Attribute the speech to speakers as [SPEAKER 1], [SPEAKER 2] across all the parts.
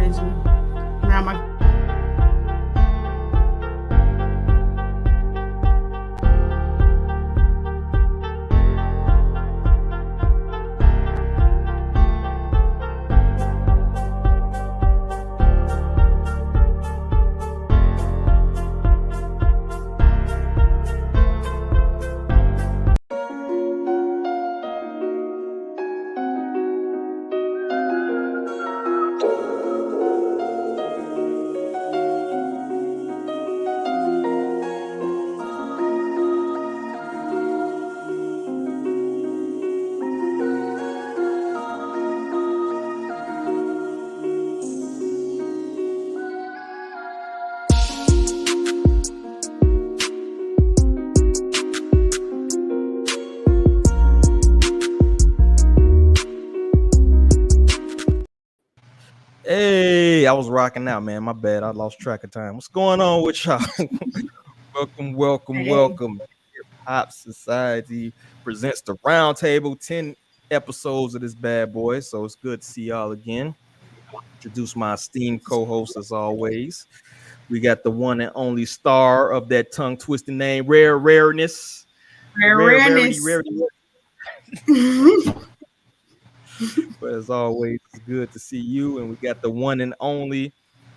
[SPEAKER 1] legend. Now my
[SPEAKER 2] Hey, I was rocking out, man. My bad. I lost track of time. What's going on with y'all? welcome. Hip Hop Society presents the Roundtable, 10 episodes of this bad boy. So it's good to see y'all again. Introduce my esteemed co-host as always. We got the one and only star of that tongue-twisting name, Rareness.
[SPEAKER 1] Rareness.
[SPEAKER 2] But as always, it's good to see you. And we got the one and only,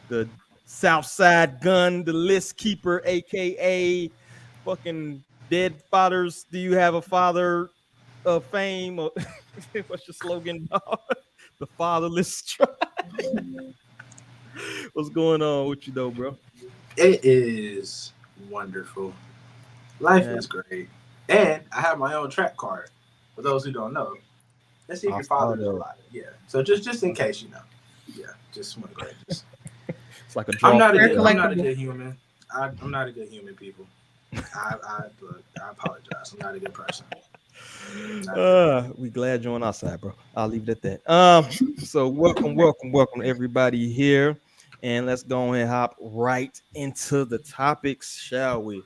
[SPEAKER 2] the Southside Gun, the list keeper, aka fucking dead fathers. Do you have a father of fame? Or what's your slogan? The fatherless tribe. What's going on with you though, bro?
[SPEAKER 3] It is wonderful. Life is great. And I have my own track card. For those who don't know. Let's see if your father knows a lot. Yeah. So just in case you know. Yeah. Just want to go ahead.
[SPEAKER 2] It's like a draw.
[SPEAKER 3] I'm not a good human. I'm not a good human, people. I apologize. I'm not a good person.
[SPEAKER 2] We glad you're on our side, bro. I'll leave it at that. So welcome everybody here. And let's go and hop right into the topics, shall we?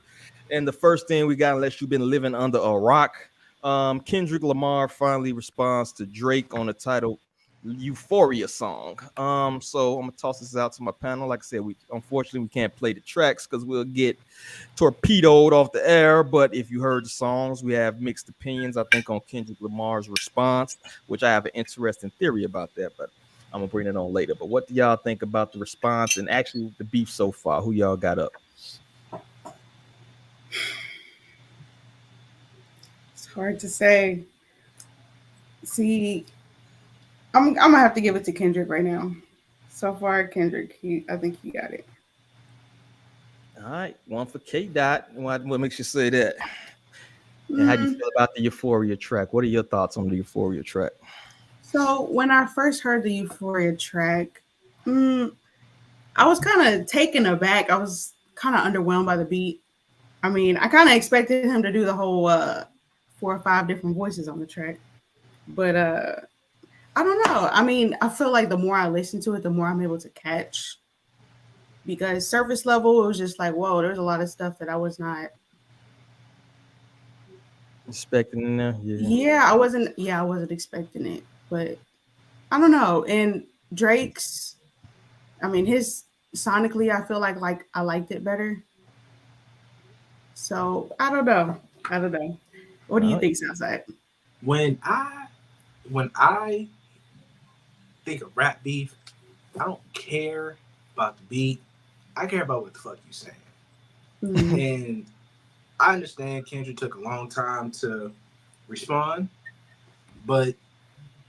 [SPEAKER 2] And the first thing we got, unless you've been living under a rock, Kendrick Lamar finally responds to Drake on the title Euphoria song. So I'm gonna toss this out to my panel. Like I said, unfortunately we can't play the tracks because we'll get torpedoed off the air. But if you heard the songs, we have mixed opinions, I think, on Kendrick Lamar's response, which I have an interesting theory about that, but I'm gonna bring it on later. But what do y'all think about the response and actually the beef so far? Who y'all got up?
[SPEAKER 1] It's hard to say. See, I'm gonna have to give it to Kendrick right now. So far, Kendrick, I think he got it.
[SPEAKER 2] All right, one for K Dot. What makes you say that? And how do you feel about the Euphoria track? What are your thoughts on the Euphoria track?
[SPEAKER 1] So when I first heard the Euphoria track, I was kind of taken aback. I was kind of underwhelmed by the beat. I mean, I kind of expected him to do the whole 4 or 5 different voices on the track. But I don't know. I mean, I feel like the more I listen to it, the more I'm able to catch. Because surface level, it was just like, whoa, there's a lot of stuff that I was not
[SPEAKER 2] expecting in there.
[SPEAKER 1] I wasn't expecting it. But I don't know. And Drake's, I mean, his sonically, I feel like I liked it better. So I don't know. What do you think, Southside?
[SPEAKER 3] When I think of rap beef, I don't care about the beat. I care about what the fuck you saying. Mm-hmm. And I understand Kendrick took a long time to respond, but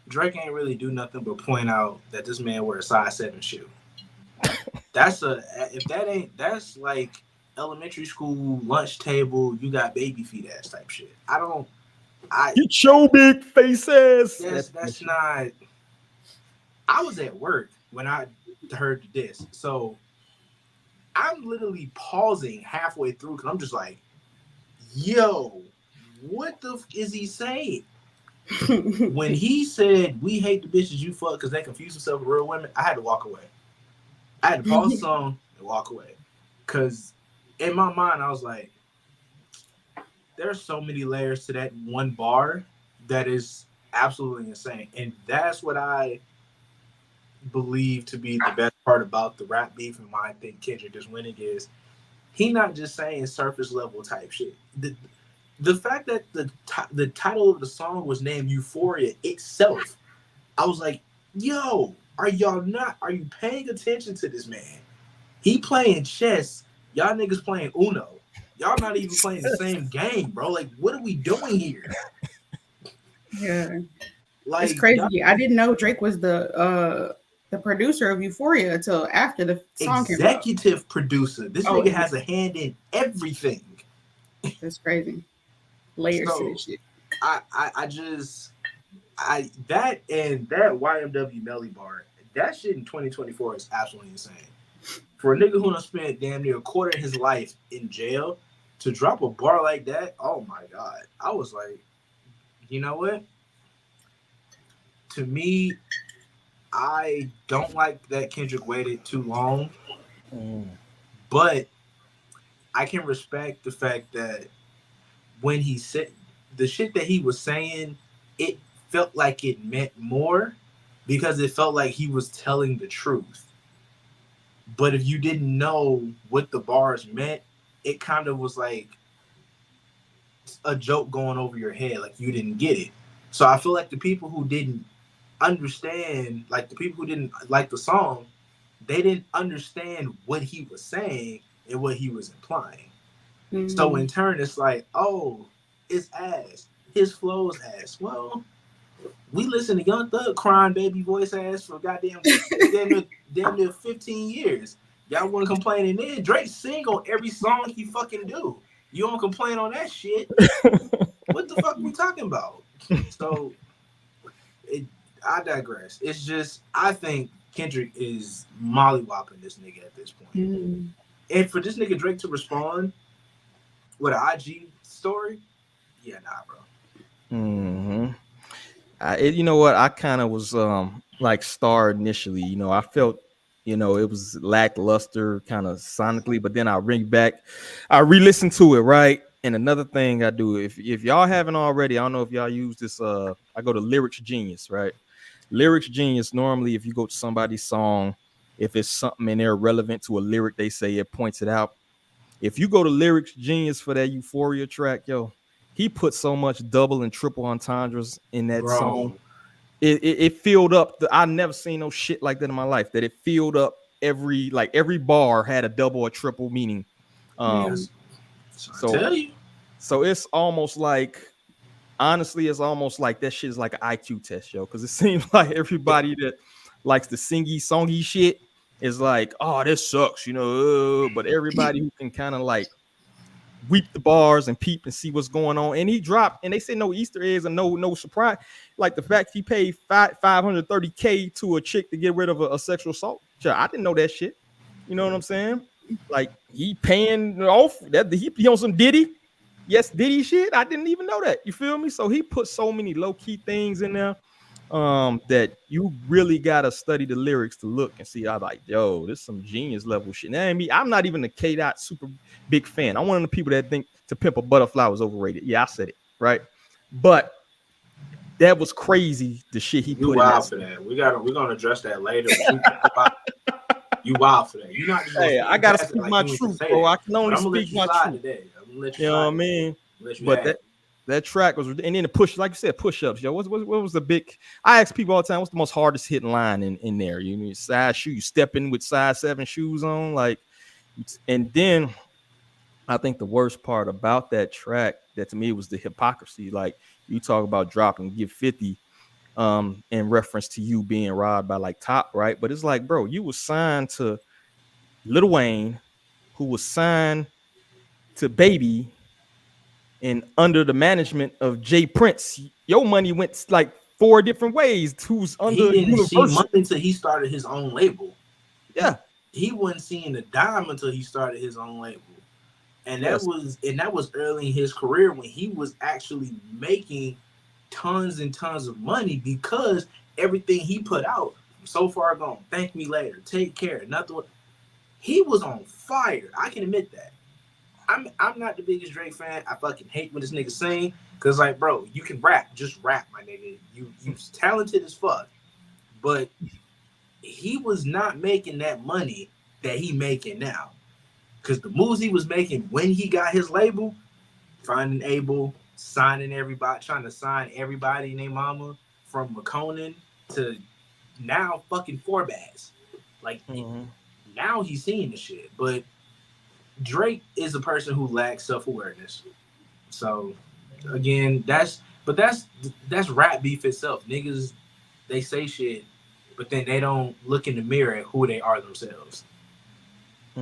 [SPEAKER 3] Drake ain't really do nothing but point out that this man wear a size 7 shoe. That's like elementary school lunch table, you got baby feet ass type shit.
[SPEAKER 2] Get your big face ass.
[SPEAKER 3] That's not. I was at work when I heard this, so I'm literally pausing halfway through because I'm just like, yo, what the f is he saying? When he said, we hate the bitches you fuck because they confuse themselves with real women, I had to walk away. I had to pause the song and walk away. Because in my mind, I was like, there's so many layers to that one bar that is absolutely insane. And that's what I believe to be the best part about the rap beef and why I think Kendrick is winning is he not just saying surface level type shit. The fact that the title of the song was named Euphoria itself, I was like, yo, are you paying attention to this man? He playing chess, y'all niggas playing Uno. Y'all not even playing the same game, bro. Like, what are we doing here?
[SPEAKER 1] Yeah.
[SPEAKER 3] Like,
[SPEAKER 1] It's crazy. I didn't know Drake was the producer of Euphoria until after the song came out.
[SPEAKER 3] Executive producer. This nigga has a hand in everything.
[SPEAKER 1] That's crazy. Layers to
[SPEAKER 3] So
[SPEAKER 1] this shit.
[SPEAKER 3] that and that YMW Melly bar, that shit in 2024 is absolutely insane. For a nigga who done spent damn near a quarter of his life in jail to drop a bar like that, oh my god. I was like, you know what? To me, I don't like that Kendrick waited too long, but I can respect the fact that when he said the shit that he was saying, it felt like it meant more because it felt like he was telling the truth. But if you didn't know what the bars meant, it kind of was like a joke going over your head, like you didn't get it. So I feel like the people who didn't understand, like the people who didn't like the song, they didn't understand what he was saying and what he was implying. Mm-hmm. So in turn, it's like, oh, it's ass. His flow is ass. Well, we listen to Young Thug crying baby voice ass for goddamn damn near 15 years. Y'all want to complain, and then Drake sing on every song he fucking do. You don't complain on that shit. What the fuck we talking about? So, I digress. It's just, I think Kendrick is mollywopping this nigga at this point. Mm. And for this nigga Drake to respond with an IG story, yeah, nah, bro.
[SPEAKER 2] Mm-hmm. You know what? I kind of was like starred initially. You know, I felt, you know, it was lackluster kind of sonically, but then I re-listen to it, right? And another thing I do, if y'all haven't already, I don't know if y'all use this. I go to Lyrics Genius, right? Lyrics Genius. Normally, if you go to somebody's song, if it's something in there relevant to a lyric, they say it points it out. If you go to Lyrics Genius for that Euphoria track, yo, he put so much double and triple entendres in that song. It filled up. I never seen no shit like that in my life. That it filled up every bar had a double or triple meaning.
[SPEAKER 3] Yes.
[SPEAKER 2] So it's almost like, honestly, it's almost like that shit is like an IQ test, yo. Because it seems like everybody that likes the songy shit is like, oh, this sucks, you know. But everybody who can kind of like weep the bars and peep and see what's going on, and he dropped, and they say no Easter eggs and no surprise, like the fact he paid $530K to a chick to get rid of a sexual assault. I didn't know that shit. You know what I'm saying? Like he paying off that he on some Diddy. Yes, Diddy shit. I didn't even know that. You feel me? So he put so many low-key things in there that you really gotta study the lyrics to look and see. I like, yo, this is some genius level shit. Now, I'm not even a K-Dot super big fan. I'm one of the people that think To Pimp a Butterfly was overrated. Yeah, I said it, right? But that was crazy, the shit he put in that.
[SPEAKER 3] For that. We're gonna address that later. You wild for that. You not just
[SPEAKER 2] hey, I gotta speak my truth, bro. I can only speak my truth
[SPEAKER 3] today. I'm gonna let
[SPEAKER 2] you know what I mean? But that track was, and then the push, like you said, push-ups, yo. What was the big? I ask people all the time, what's the most hardest hitting line in there? You need size shoe, you step in with size 7 shoes on, like, and then I think the worst part about that track, that to me was the hypocrisy. Like, you talk about dropping Give 50 in reference to you being robbed by like Top, right? But it's like, bro, you was signed to Lil Wayne, who was signed to Baby, and under the management of Jay Prince, your money went like 4 different ways. Who's under
[SPEAKER 3] he didn't
[SPEAKER 2] Universal.
[SPEAKER 3] see money until he started his own label.
[SPEAKER 2] Yeah,
[SPEAKER 3] he wasn't seeing a dime until he started his own label, and that was early in his career when he was actually making tons and tons of money because everything he put out, So Far Gone, Thank Me Later, Take Care, Nothing. He was on fire. I can admit that. I'm not the biggest Drake fan. I fucking hate when this nigga sing, cause like, bro, you can rap, just rap, my nigga. You talented as fuck, but he was not making that money that he making now. Because the moves he was making when he got his label, finding Abel, signing everybody, trying to sign everybody and their mama, from McConan to now fucking Forbaz. Like, now he's seeing the shit. But Drake is a person who lacks self-awareness. So, again, that's rap beef itself. Niggas, they say shit, but then they don't look in the mirror at who they are themselves.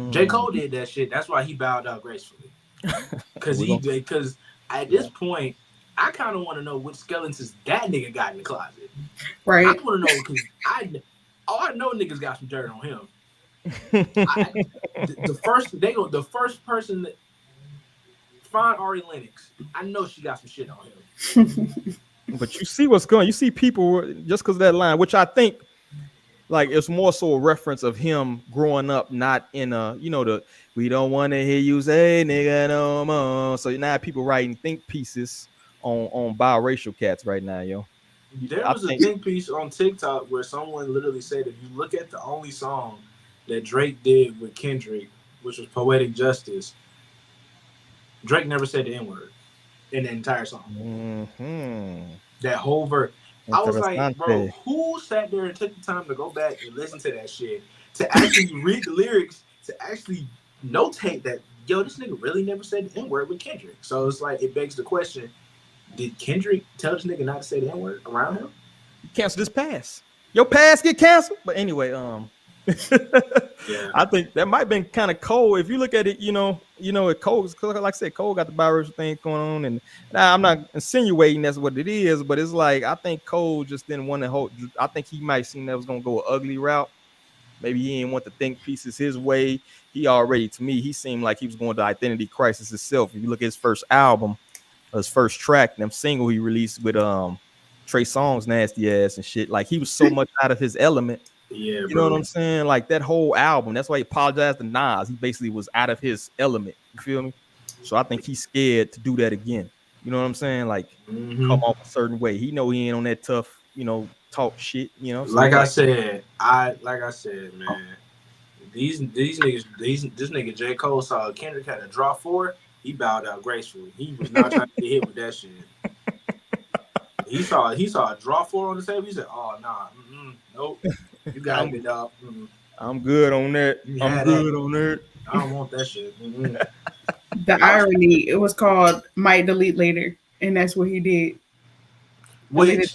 [SPEAKER 3] J. Cole did that shit. That's why he bowed out gracefully. Because at this point, I kind of want to know which skeletons that nigga got in the closet.
[SPEAKER 1] Right.
[SPEAKER 3] I want to know because I know niggas got some dirt on him. The first person that find Ari Lennox, I know she got some shit on him.
[SPEAKER 2] But you see what's going. You see people just because of that line, which I think. Like it's more so a reference of him growing up, not in a, we don't want to hear you say nigga no more. So now people writing think pieces on biracial cats right now, yo.
[SPEAKER 3] There was a think piece on TikTok where someone literally said if you look at the only song that Drake did with Kendrick, which was Poetic Justice, Drake never said the N-word in the entire song. That whole verse. I was like, bro, who sat there and took the time to go back and listen to that shit, to actually read the lyrics, to actually notate that, yo, this nigga really never said the N-word with Kendrick. So it's like, it begs the question, did Kendrick tell this nigga not to say the N-word around him?
[SPEAKER 2] Cancel this pass. Your pass get canceled? But anyway, yeah. I think that might have been kind of cold. If you look at it, it Cole, like I said, Cole got the biracial thing going on, and now I'm not insinuating that's what it is, but it's like I think Cole just didn't want to hold. I think he might seen that was gonna go an ugly route. Maybe he didn't want to think pieces his way. He already, to me, he seemed like he was going to identity crisis himself. If you look at his first album, his first track, them single he released with Trey Songz, Nasty Ass and shit, like he was so much out of his element.
[SPEAKER 3] Yeah,
[SPEAKER 2] you know what I'm saying? Like that whole album. That's why he apologized to Nas. He basically was out of his element. You feel me? So I think he's scared to do that again. You know what I'm saying? Like come off a certain way. He know he ain't on that tough, talk shit. So
[SPEAKER 3] like I said, man. These niggas, this nigga J. Cole saw Kendrick had a draw 4. He bowed out gracefully. He was not trying to get hit with that shit. He saw a draw 4 on the table. He said, "Oh nah, nope." You got it, dog.
[SPEAKER 2] I'm good on that. I'm good on that.
[SPEAKER 3] I don't want that shit.
[SPEAKER 1] The irony, it was called Might Delete Later, and that's what he did.
[SPEAKER 3] Which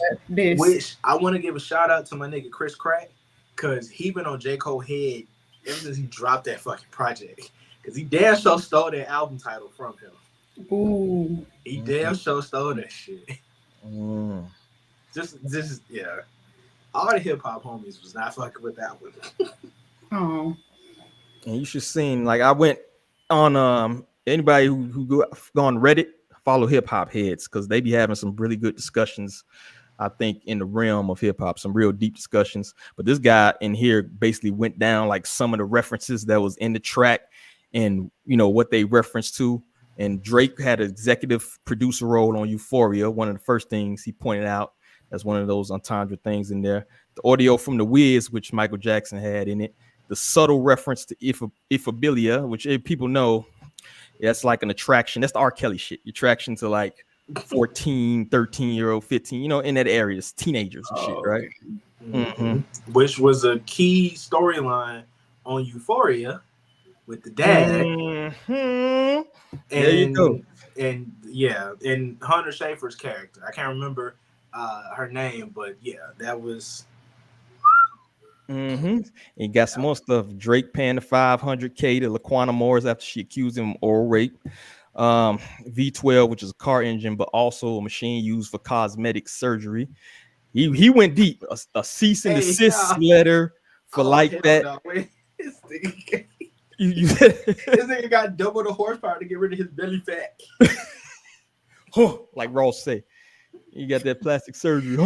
[SPEAKER 3] I want to give a shout out to my nigga Chris Crack, because he been on J. Cole head ever since he dropped that fucking project. Because he damn sure stole that album title from him.
[SPEAKER 1] Ooh.
[SPEAKER 3] He damn sure stole that shit. Just yeah. All the hip hop homies was not fucking with that one.
[SPEAKER 1] Oh.
[SPEAKER 2] And you should seen, like I went on anybody who go on Reddit, follow hip hop heads, because they be having some really good discussions, I think, in the realm of hip hop, some real deep discussions. But this guy in here basically went down like some of the references that was in the track and what they referenced to. And Drake had an executive producer role on Euphoria. One of the first things he pointed out, that's one of those entendre things in there. The audio from The Wiz, which Michael Jackson had in it. The subtle reference to Euphoria, which people know, that's like an attraction. That's the R. Kelly shit. Attraction to like 14, 13-year-old, 15, in that area. It's teenagers and shit, right?
[SPEAKER 3] Which was a key storyline on Euphoria with the dad. And,
[SPEAKER 2] there you go.
[SPEAKER 3] And yeah, and Hunter Schafer's character. I can't remember her name, but yeah, that was.
[SPEAKER 2] And got some more stuff. Drake paying the $500K to Laquana Morris after she accused him of oral rape. V12, which is a car engine, but also a machine used for cosmetic surgery. He went deep. A cease and desist letter for that.
[SPEAKER 3] This nigga got double the horsepower to get rid of his belly fat.
[SPEAKER 2] Like Ross say, you got that plastic surgery.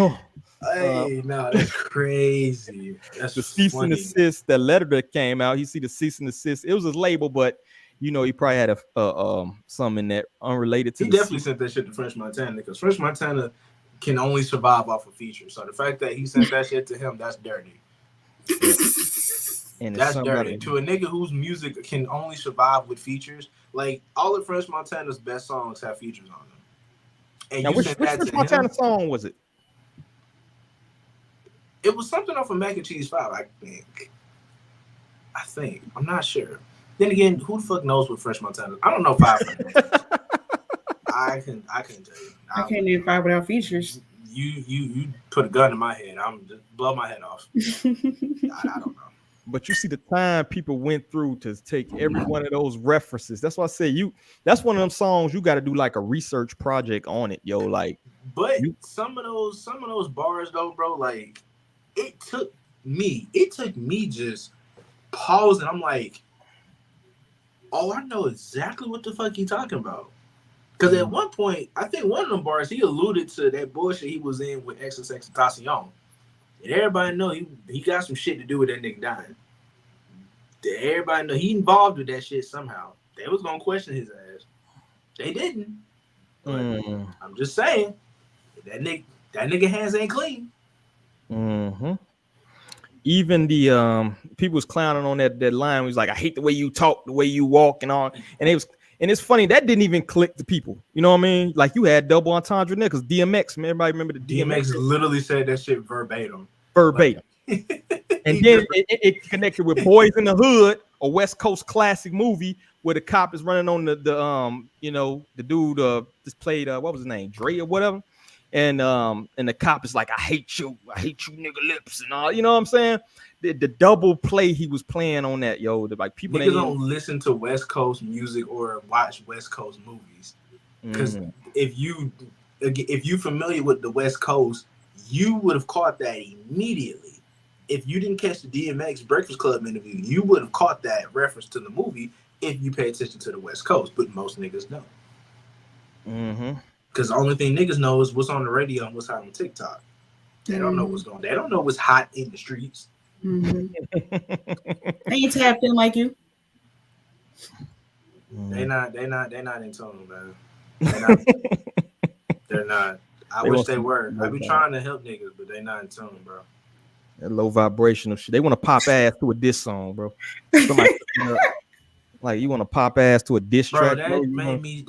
[SPEAKER 3] Hey, no, that's crazy. That's
[SPEAKER 2] the cease and desist. That letter that came out, you see the cease and desist. It was his label, but he probably had some in that unrelated to.
[SPEAKER 3] He definitely sent that shit to French Montana, because French Montana can only survive off of features. So the fact that he sent that shit to him, that's dirty.
[SPEAKER 2] And it's
[SPEAKER 3] That's
[SPEAKER 2] somebody
[SPEAKER 3] dirty. To a nigga whose music can only survive with features, like all of French Montana's best songs have features on them. And
[SPEAKER 2] now
[SPEAKER 3] you
[SPEAKER 2] which
[SPEAKER 3] sent that to
[SPEAKER 2] Montana
[SPEAKER 3] him.
[SPEAKER 2] song was it?
[SPEAKER 3] It was something off of Mac and Cheese 5, I think. I'm not sure. Then again, who the fuck knows what French Montana? I don't know 5. I can tell you.
[SPEAKER 1] I can't do 5 without features.
[SPEAKER 3] You put a gun in my head. I'm just blow my head off. I don't know.
[SPEAKER 2] But you see the time people went through to take every one of those references. That's why I say that's one of them songs you got to do like a research project on it, yo. Like,
[SPEAKER 3] but some of those bars though, bro, like it took me just pausing. I'm like, oh, I know exactly what the fuck he talking about. Because at one point, I think one of them bars, he alluded to that bullshit he was in with XXX Tentacion. And everybody know he got some shit to do with that nigga dying. Everybody know he involved with that shit somehow. They was gonna question his ass. They didn't. But I'm just saying, that nigga hands ain't clean.
[SPEAKER 2] Mm-hmm. Even the people was clowning on that line. He was like, I hate the way you talk, the way you walk, and all. And it's funny that didn't even click to people. You know what I mean? Like you had double entendre there because DMX. Man, everybody remember the DMX?
[SPEAKER 3] DMX literally said that shit verbatim.
[SPEAKER 2] Verbatim. Like, and then it connected with Boys in the Hood, a West Coast classic movie where the cop is running on the the dude just played what was his name, Dre or whatever. And the cop is like, I hate you nigga lips and all, you know what I'm saying? The double play he was playing on that, yo. Like people
[SPEAKER 3] niggas don't listen to West Coast music or watch West Coast movies. Because if you familiar with the West Coast, you would have caught that immediately. If you didn't catch the DMX Breakfast Club interview, you would have caught that reference to the movie if you pay attention to the West Coast. But most niggas don't.
[SPEAKER 2] Mm-hmm.
[SPEAKER 3] Because the only thing niggas know is what's on the radio and what's hot on TikTok. They don't know what's going. They don't know what's hot in the streets.
[SPEAKER 1] Mm-hmm. They ain't tapped in like you.
[SPEAKER 3] They not in tune, man. They're not. I wish they were. I be trying to help niggas, but they not in tune, bro.
[SPEAKER 2] That low vibrational shit. They want to pop ass to a diss song, bro. Somebody, like you want to pop ass to a diss track,
[SPEAKER 3] bro. That made me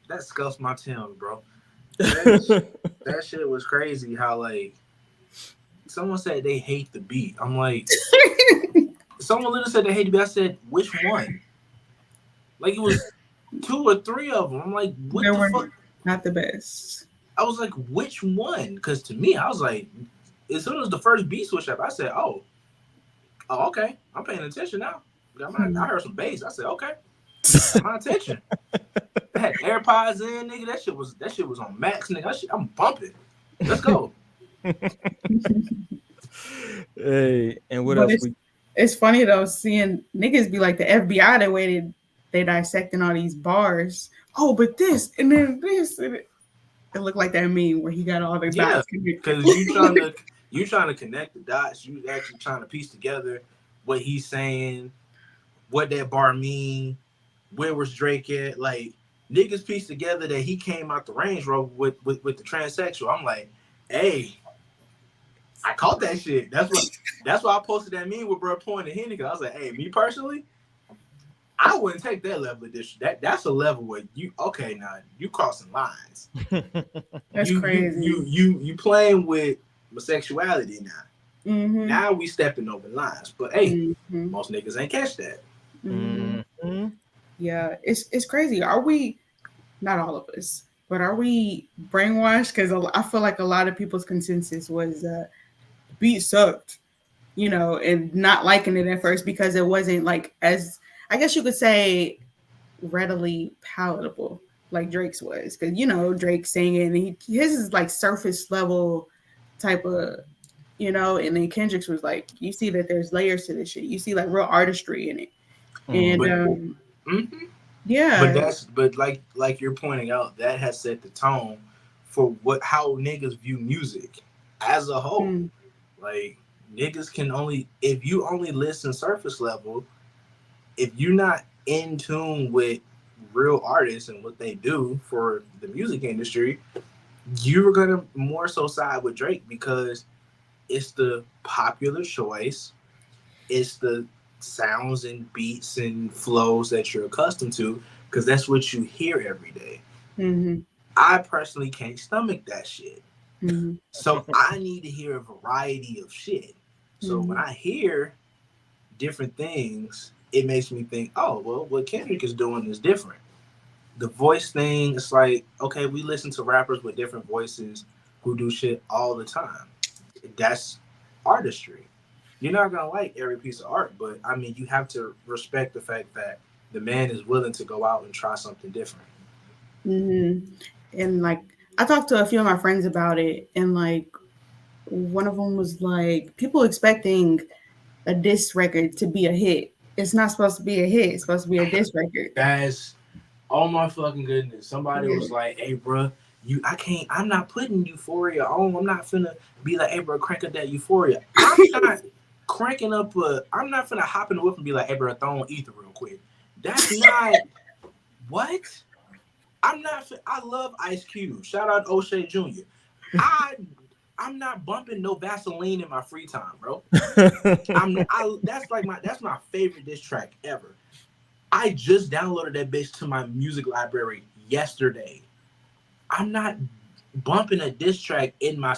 [SPEAKER 3] that scuffs my tune, bro. That shit was crazy. How like someone said they hate the beat. I'm like, someone literally said they hate the beat. I said, which one? Like it was 2 or 3 of them. I'm like, what the fuck?
[SPEAKER 1] Not the best.
[SPEAKER 3] I was like, which one? Because to me, I was like, as soon as the first beat switched up, I said, oh, okay, I'm paying attention now. I heard some bass. I said, okay, my attention. I had AirPods in, nigga. That shit was on max, nigga. I'm bumping. Let's go.
[SPEAKER 2] Hey, and what else?
[SPEAKER 1] It's funny though, seeing niggas be like the FBI. The way they dissecting all these bars. Oh, but this and then this. And it looked like that meme where he got all the dots.
[SPEAKER 3] Because you trying to connect the dots. You actually trying to piece together what he's saying, what that bar mean, where was Drake at. Like niggas piece together that he came out the Range Rover with the transsexual. I'm like, hey, I caught that shit. That's why I posted that meme with bro pointing at Henny. I was like, hey, me personally, I wouldn't take that level of this. That's a level where you crossing lines.
[SPEAKER 1] That's crazy.
[SPEAKER 3] You playing with my sexuality now.
[SPEAKER 1] Mm-hmm.
[SPEAKER 3] Now we stepping over lines. But hey, most niggas ain't catch that.
[SPEAKER 1] Mm-hmm. Yeah, it's crazy. Are we? Not all of us, but are we brainwashed? Because I feel like a lot of people's consensus was beat sucked, and not liking it at first because it wasn't like as, I guess you could say, readily palatable like Drake's was. Because Drake singing, and his is like surface level type of, and then Kendrick's was like, you see that there's layers to this shit. You see like real artistry in it, and yeah.
[SPEAKER 3] But like you're pointing out, that has set the tone for how niggas view music as a whole. Like niggas can if you only listen surface level, if you're not in tune with real artists and what they do for the music industry, you're gonna more so side with Drake because It's the popular choice. It's the sounds and beats and flows that you're accustomed to because that's what you hear every day.
[SPEAKER 1] Mm-hmm.
[SPEAKER 3] I personally can't stomach that shit.
[SPEAKER 1] Mm-hmm.
[SPEAKER 3] So I need to hear a variety of shit. So when
[SPEAKER 1] Mm-hmm.
[SPEAKER 3] I hear different things, it makes me think, oh, well, what Kendrick is doing is different. The voice thing, it's like, okay, we listen to rappers with different voices who do shit all the time. That's artistry. You're not gonna like every piece of art, but I mean, you have to respect the fact that the man is willing to go out and try something different.
[SPEAKER 1] Mm-hmm. And like, I talked to a few of my friends about it, and like, one of them was like, people expecting a diss record to be a hit. It's not supposed to be a hit. It's supposed to be a diss record.
[SPEAKER 3] That's oh my fucking goodness. Somebody
[SPEAKER 1] Yeah.
[SPEAKER 3] was like, hey, bro, I'm not putting Euphoria on. I'm not finna be like, hey, bro, crank up that Euphoria. I'm not finna hop in the whip and be like, hey, bro, throw on Ether real quick. That's not, what? I love Ice Cube. Shout out O'Shea Jr. I, I'm not bumping no Vaseline in my free time, bro. That's my favorite diss track ever. I just downloaded that bitch to my music library yesterday. I'm not bumping a diss track in my.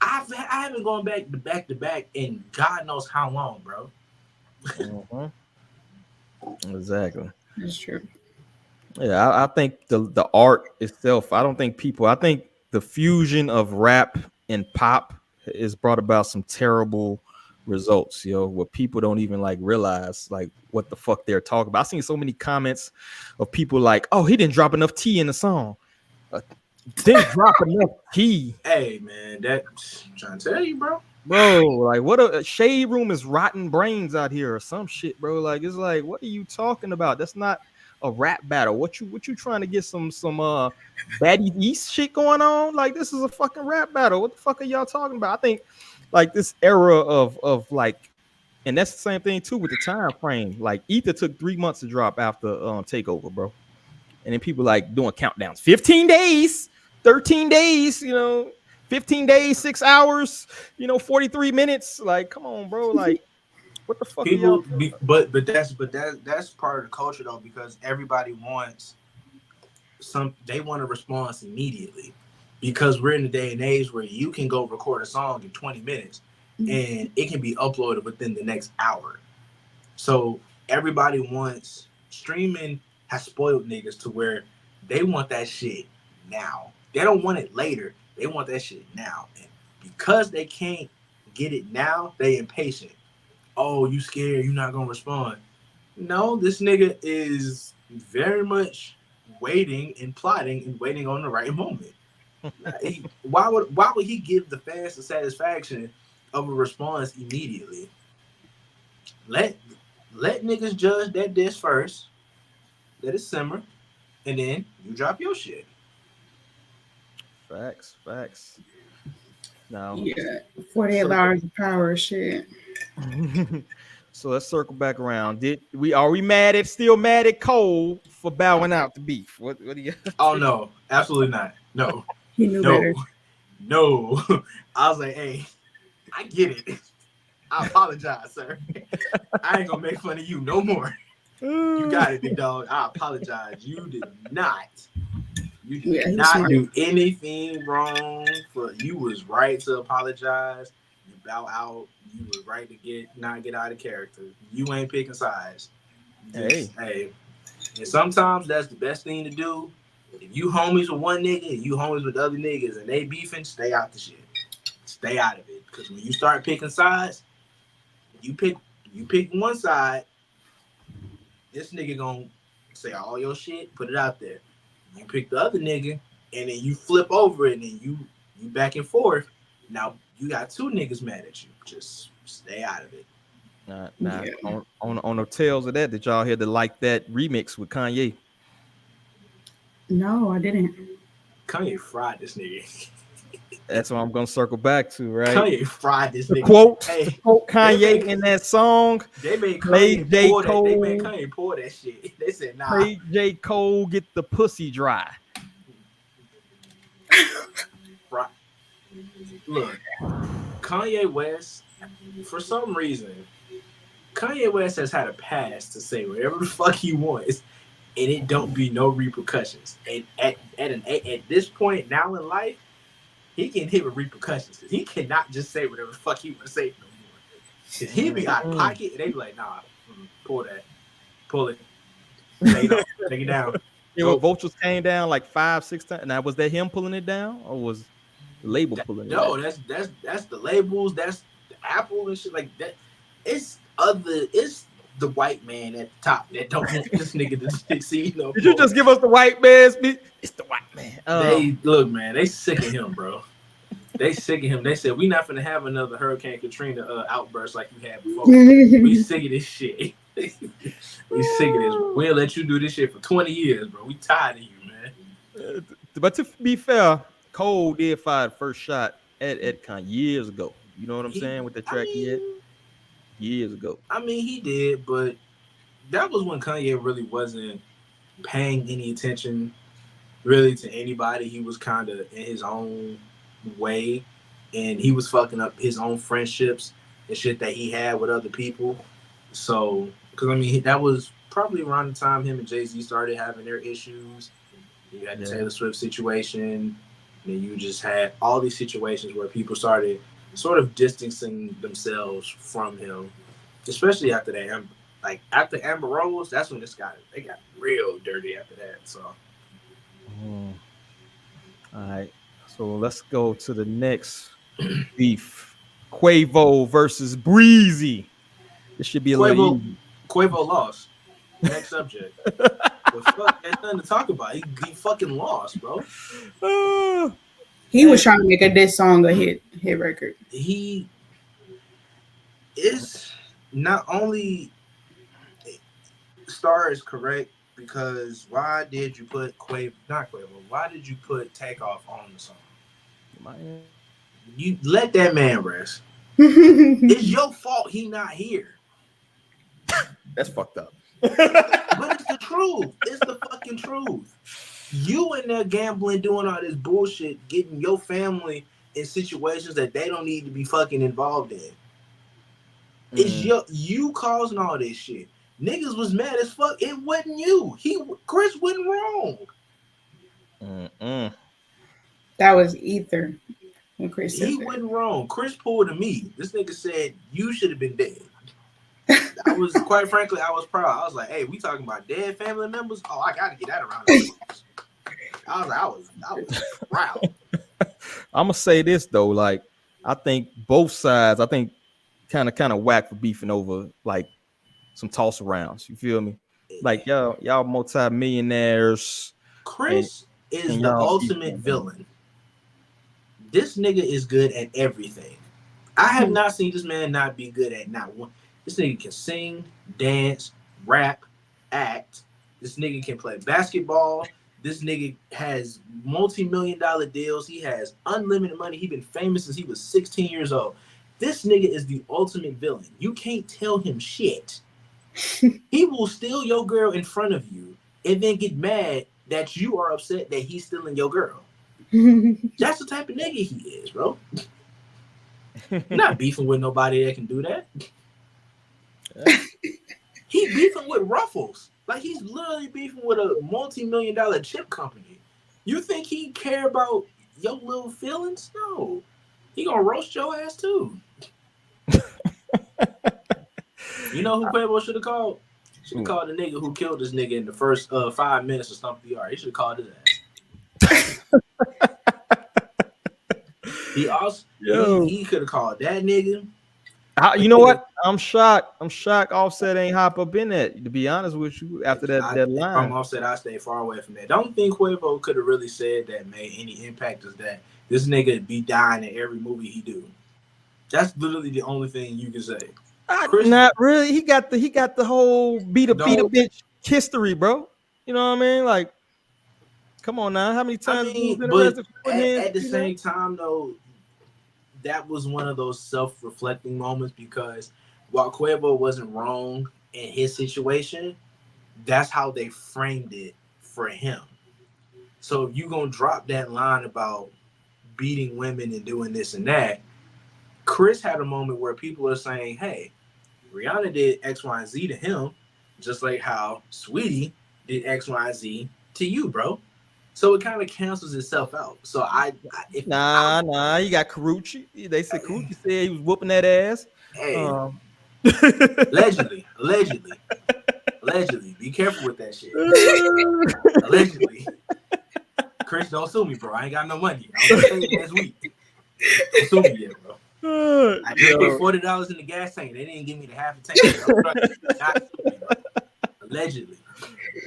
[SPEAKER 3] I haven't gone back to back in God knows how long, bro.
[SPEAKER 2] Mhm. Exactly.
[SPEAKER 1] That's true.
[SPEAKER 2] Yeah, I think the art itself. I don't think people. I think the fusion of rap and pop has brought about some terrible results. Where people don't even like realize like what the fuck they're talking about. I've seen so many comments of people like, "Oh, he didn't drop enough tea in the song. Uh, didn't drop enough tea."
[SPEAKER 3] Hey man, I'm trying to tell you, bro.
[SPEAKER 2] Bro, like what a shade room is rotten brains out here or some shit, bro. Like it's like, what are you talking about? That's not a rap battle. What you trying to get some Batty East shit going on? Like this is a fucking rap battle. What the fuck are y'all talking about? I think like this era of like, and that's the same thing too with the time frame. Like Ether took 3 months to drop after Takeover, bro. And then people like doing countdowns, 15 days, 13 days, 15 days, 6 hours, 43 minutes. Like, come on, bro. Like, what the fuck are y'all
[SPEAKER 3] People,
[SPEAKER 2] doing?
[SPEAKER 3] that's part of the culture though, because everybody wants they want a response immediately, because we're in a day and age where you can go record a song in 20 minutes and it can be uploaded within the next hour. So everybody wants streaming has spoiled niggas to where they want that shit now. They don't want it later. They want that shit now. And because they can't get it now, they impatient. Oh, you scared? You not gonna respond? No, this nigga is very much waiting and plotting and waiting on the right moment. Why would he give the fans the satisfaction of a response immediately? Let let niggas judge that dish first. Let it simmer, and then you drop your shit.
[SPEAKER 2] Facts. Now,
[SPEAKER 1] Yeah. 48
[SPEAKER 2] circle.
[SPEAKER 1] hours of power shit.
[SPEAKER 2] So let's circle back around. Are we still mad at Cole for bowing out to beef? What do you
[SPEAKER 3] Oh no, absolutely not. No,
[SPEAKER 1] He knew
[SPEAKER 3] no,
[SPEAKER 1] better.
[SPEAKER 3] no. I was like, hey, I get it. I apologize, sir. I ain't gonna make fun of you no more. You got it, big dog. I apologize. You did not. You did
[SPEAKER 1] Yeah, he's
[SPEAKER 3] not
[SPEAKER 1] smart.
[SPEAKER 3] do anything wrong. You was right to apologize. You bow out. You were right to not get out of character. You ain't picking sides.
[SPEAKER 2] Hey.
[SPEAKER 3] Hey. And sometimes that's the best thing to do. If you homies with one nigga and you homies with other niggas and they beefing, stay out the shit. Stay out of it. Because when you start picking sides, you pick one side, this nigga gonna say all your shit, put it out there. You pick the other nigga, and then you flip over it, and then you back and forth. Now you got two niggas mad at you. Just stay out of it.
[SPEAKER 2] Nah.
[SPEAKER 1] Yeah.
[SPEAKER 2] On the tails of that, did y'all hear the Like That remix with Kanye?
[SPEAKER 1] No, I didn't.
[SPEAKER 3] Kanye fried this nigga.
[SPEAKER 2] That's what I'm gonna circle back to, right?
[SPEAKER 3] Kanye fried this
[SPEAKER 2] The
[SPEAKER 3] nigga.
[SPEAKER 2] quote,
[SPEAKER 3] Hey,
[SPEAKER 2] to quote Kanye in that song,
[SPEAKER 3] they made
[SPEAKER 2] play
[SPEAKER 3] Kanye
[SPEAKER 2] J.
[SPEAKER 3] pour that. They made
[SPEAKER 2] Cole,
[SPEAKER 3] Kanye pour that shit. They said, nah.
[SPEAKER 2] play J. Cole, get the pussy dry.
[SPEAKER 3] Fry. Look, Kanye West, for some reason, Kanye West has had a pass to say whatever the fuck he wants, and it don't be no repercussions. And at this point now in life, he can hit with repercussions because he cannot just say whatever the fuck he want to say no more. Because he be out of pocket, and they be like, nah, pull that, pull it, take it off, take it down.
[SPEAKER 2] Yeah, what vultures came down like 5-6 times. Now was that him pulling it down, or was the label pulling it
[SPEAKER 3] No,
[SPEAKER 2] down?
[SPEAKER 3] that's the labels, that's the Apple and shit like that. It's the white man at the top that don't want this nigga to succeed no more.
[SPEAKER 2] Did you just give us the white man speech? It's the white man.
[SPEAKER 3] They look, man, they sick of him, bro. They sick of him. They said we not gonna have another Hurricane Katrina outburst like you had before. We sick of this shit. We sick of this. We'll let you do this shit for 20 years, bro. We tired of you, man.
[SPEAKER 2] But to be fair, Cole did fire the first shot at Ep.10 years ago. You know what I'm saying with the track he had years ago.
[SPEAKER 3] I mean, he did, but that was when Kanye really wasn't paying any attention really to anybody. He was kind of in his own way, and he was fucking up his own friendships and shit that he had with other people. So, because I mean, that was probably around the time him and Jay-Z started having their issues. You had the Taylor Swift situation, and you just had all these situations where people started sort of distancing themselves from him, especially after that. Like after Amber Rose, that's when they got real dirty after that. So,
[SPEAKER 2] all right. So let's go to the next beef: Quavo versus Breezy. This should be a little easy.
[SPEAKER 3] Quavo lost. Next subject. The fuck, there's nothing to talk about. He fucking lost, bro.
[SPEAKER 1] He was trying to make a diss song a hit record.
[SPEAKER 3] He is not only Star is correct because why did you put why did you put Takeoff on the song? You let that man rest. It's your fault he not here.
[SPEAKER 2] That's fucked up.
[SPEAKER 3] But it's the truth. It's the fucking truth. You in there gambling, doing all this bullshit, getting your family in situations that they don't need to be fucking involved in. It's you causing all this shit. Niggas was mad as fuck. It wasn't you. Chris wasn't wrong.
[SPEAKER 1] That was Ether when Chris said
[SPEAKER 3] he
[SPEAKER 1] that.
[SPEAKER 3] wasn't wrong. Chris pulled a me. This nigga said you should have been dead. I was quite frankly, I was proud. I was like, hey, we talking about dead family members? Oh, I gotta get that around. I was proud.
[SPEAKER 2] I'm gonna say this though, like I think both sides, kind of whack for beefing over like some toss arounds. You feel me? Like y'all multi-millionaires.
[SPEAKER 3] Chris is the ultimate villain. This nigga is good at everything. I have not seen this man not be good at not one. This nigga can sing, dance, rap, act. This nigga can play basketball. This nigga has multi-million-dollar deals. He has unlimited money. He's been famous since he was 16 years old. This nigga is the ultimate villain. You can't tell him shit. He will steal your girl in front of you and then get mad that you are upset that he's stealing your girl. That's the type of nigga he is, bro. Not beefing with nobody that can do that. He beefing with Ruffles. Like he's literally beefing with a multi-million-dollar chip company. You think he care about your little feelings? No. He gonna roast your ass too. You know who Quavo should have called? Should have called the nigga who killed this nigga in the first 5 minutes of Stump the Art. He should have called his ass. He could have called that nigga.
[SPEAKER 2] You know what? I'm shocked. Offset ain't hop up in that. To be honest with you, after that line.
[SPEAKER 3] From Offset, I stay far away from that. Don't think Quavo could have really said that made any impact. Is that this nigga be dying in every movie he do? That's literally the only thing you can say.
[SPEAKER 2] Not really. He got the whole beat a bitch history, bro. You know what I mean? Like, come on now. How many times have you been arrested for
[SPEAKER 3] at the same time, though, that was one of those self-reflecting moments because while Quavo wasn't wrong in his situation, that's how they framed it for him. So if you gonna drop that line about beating women and doing this and that. Chris had a moment where people are saying, hey, Rihanna did X, Y, and Z to him, just like how Sweetie did X, Y, and Z to you, bro. So it kind of cancels itself out. So
[SPEAKER 2] Nah, you got Karuchi. They said Karuchi said he was whooping that ass.
[SPEAKER 3] Hey, allegedly. Be careful with that shit. Allegedly. Chris, don't sue me, bro. I ain't got no money. I was gonna say it next week. Don't sue me yet, bro. I just put $40 in the gas tank. They didn't give me the half a tank. Not sue me, bro. Allegedly.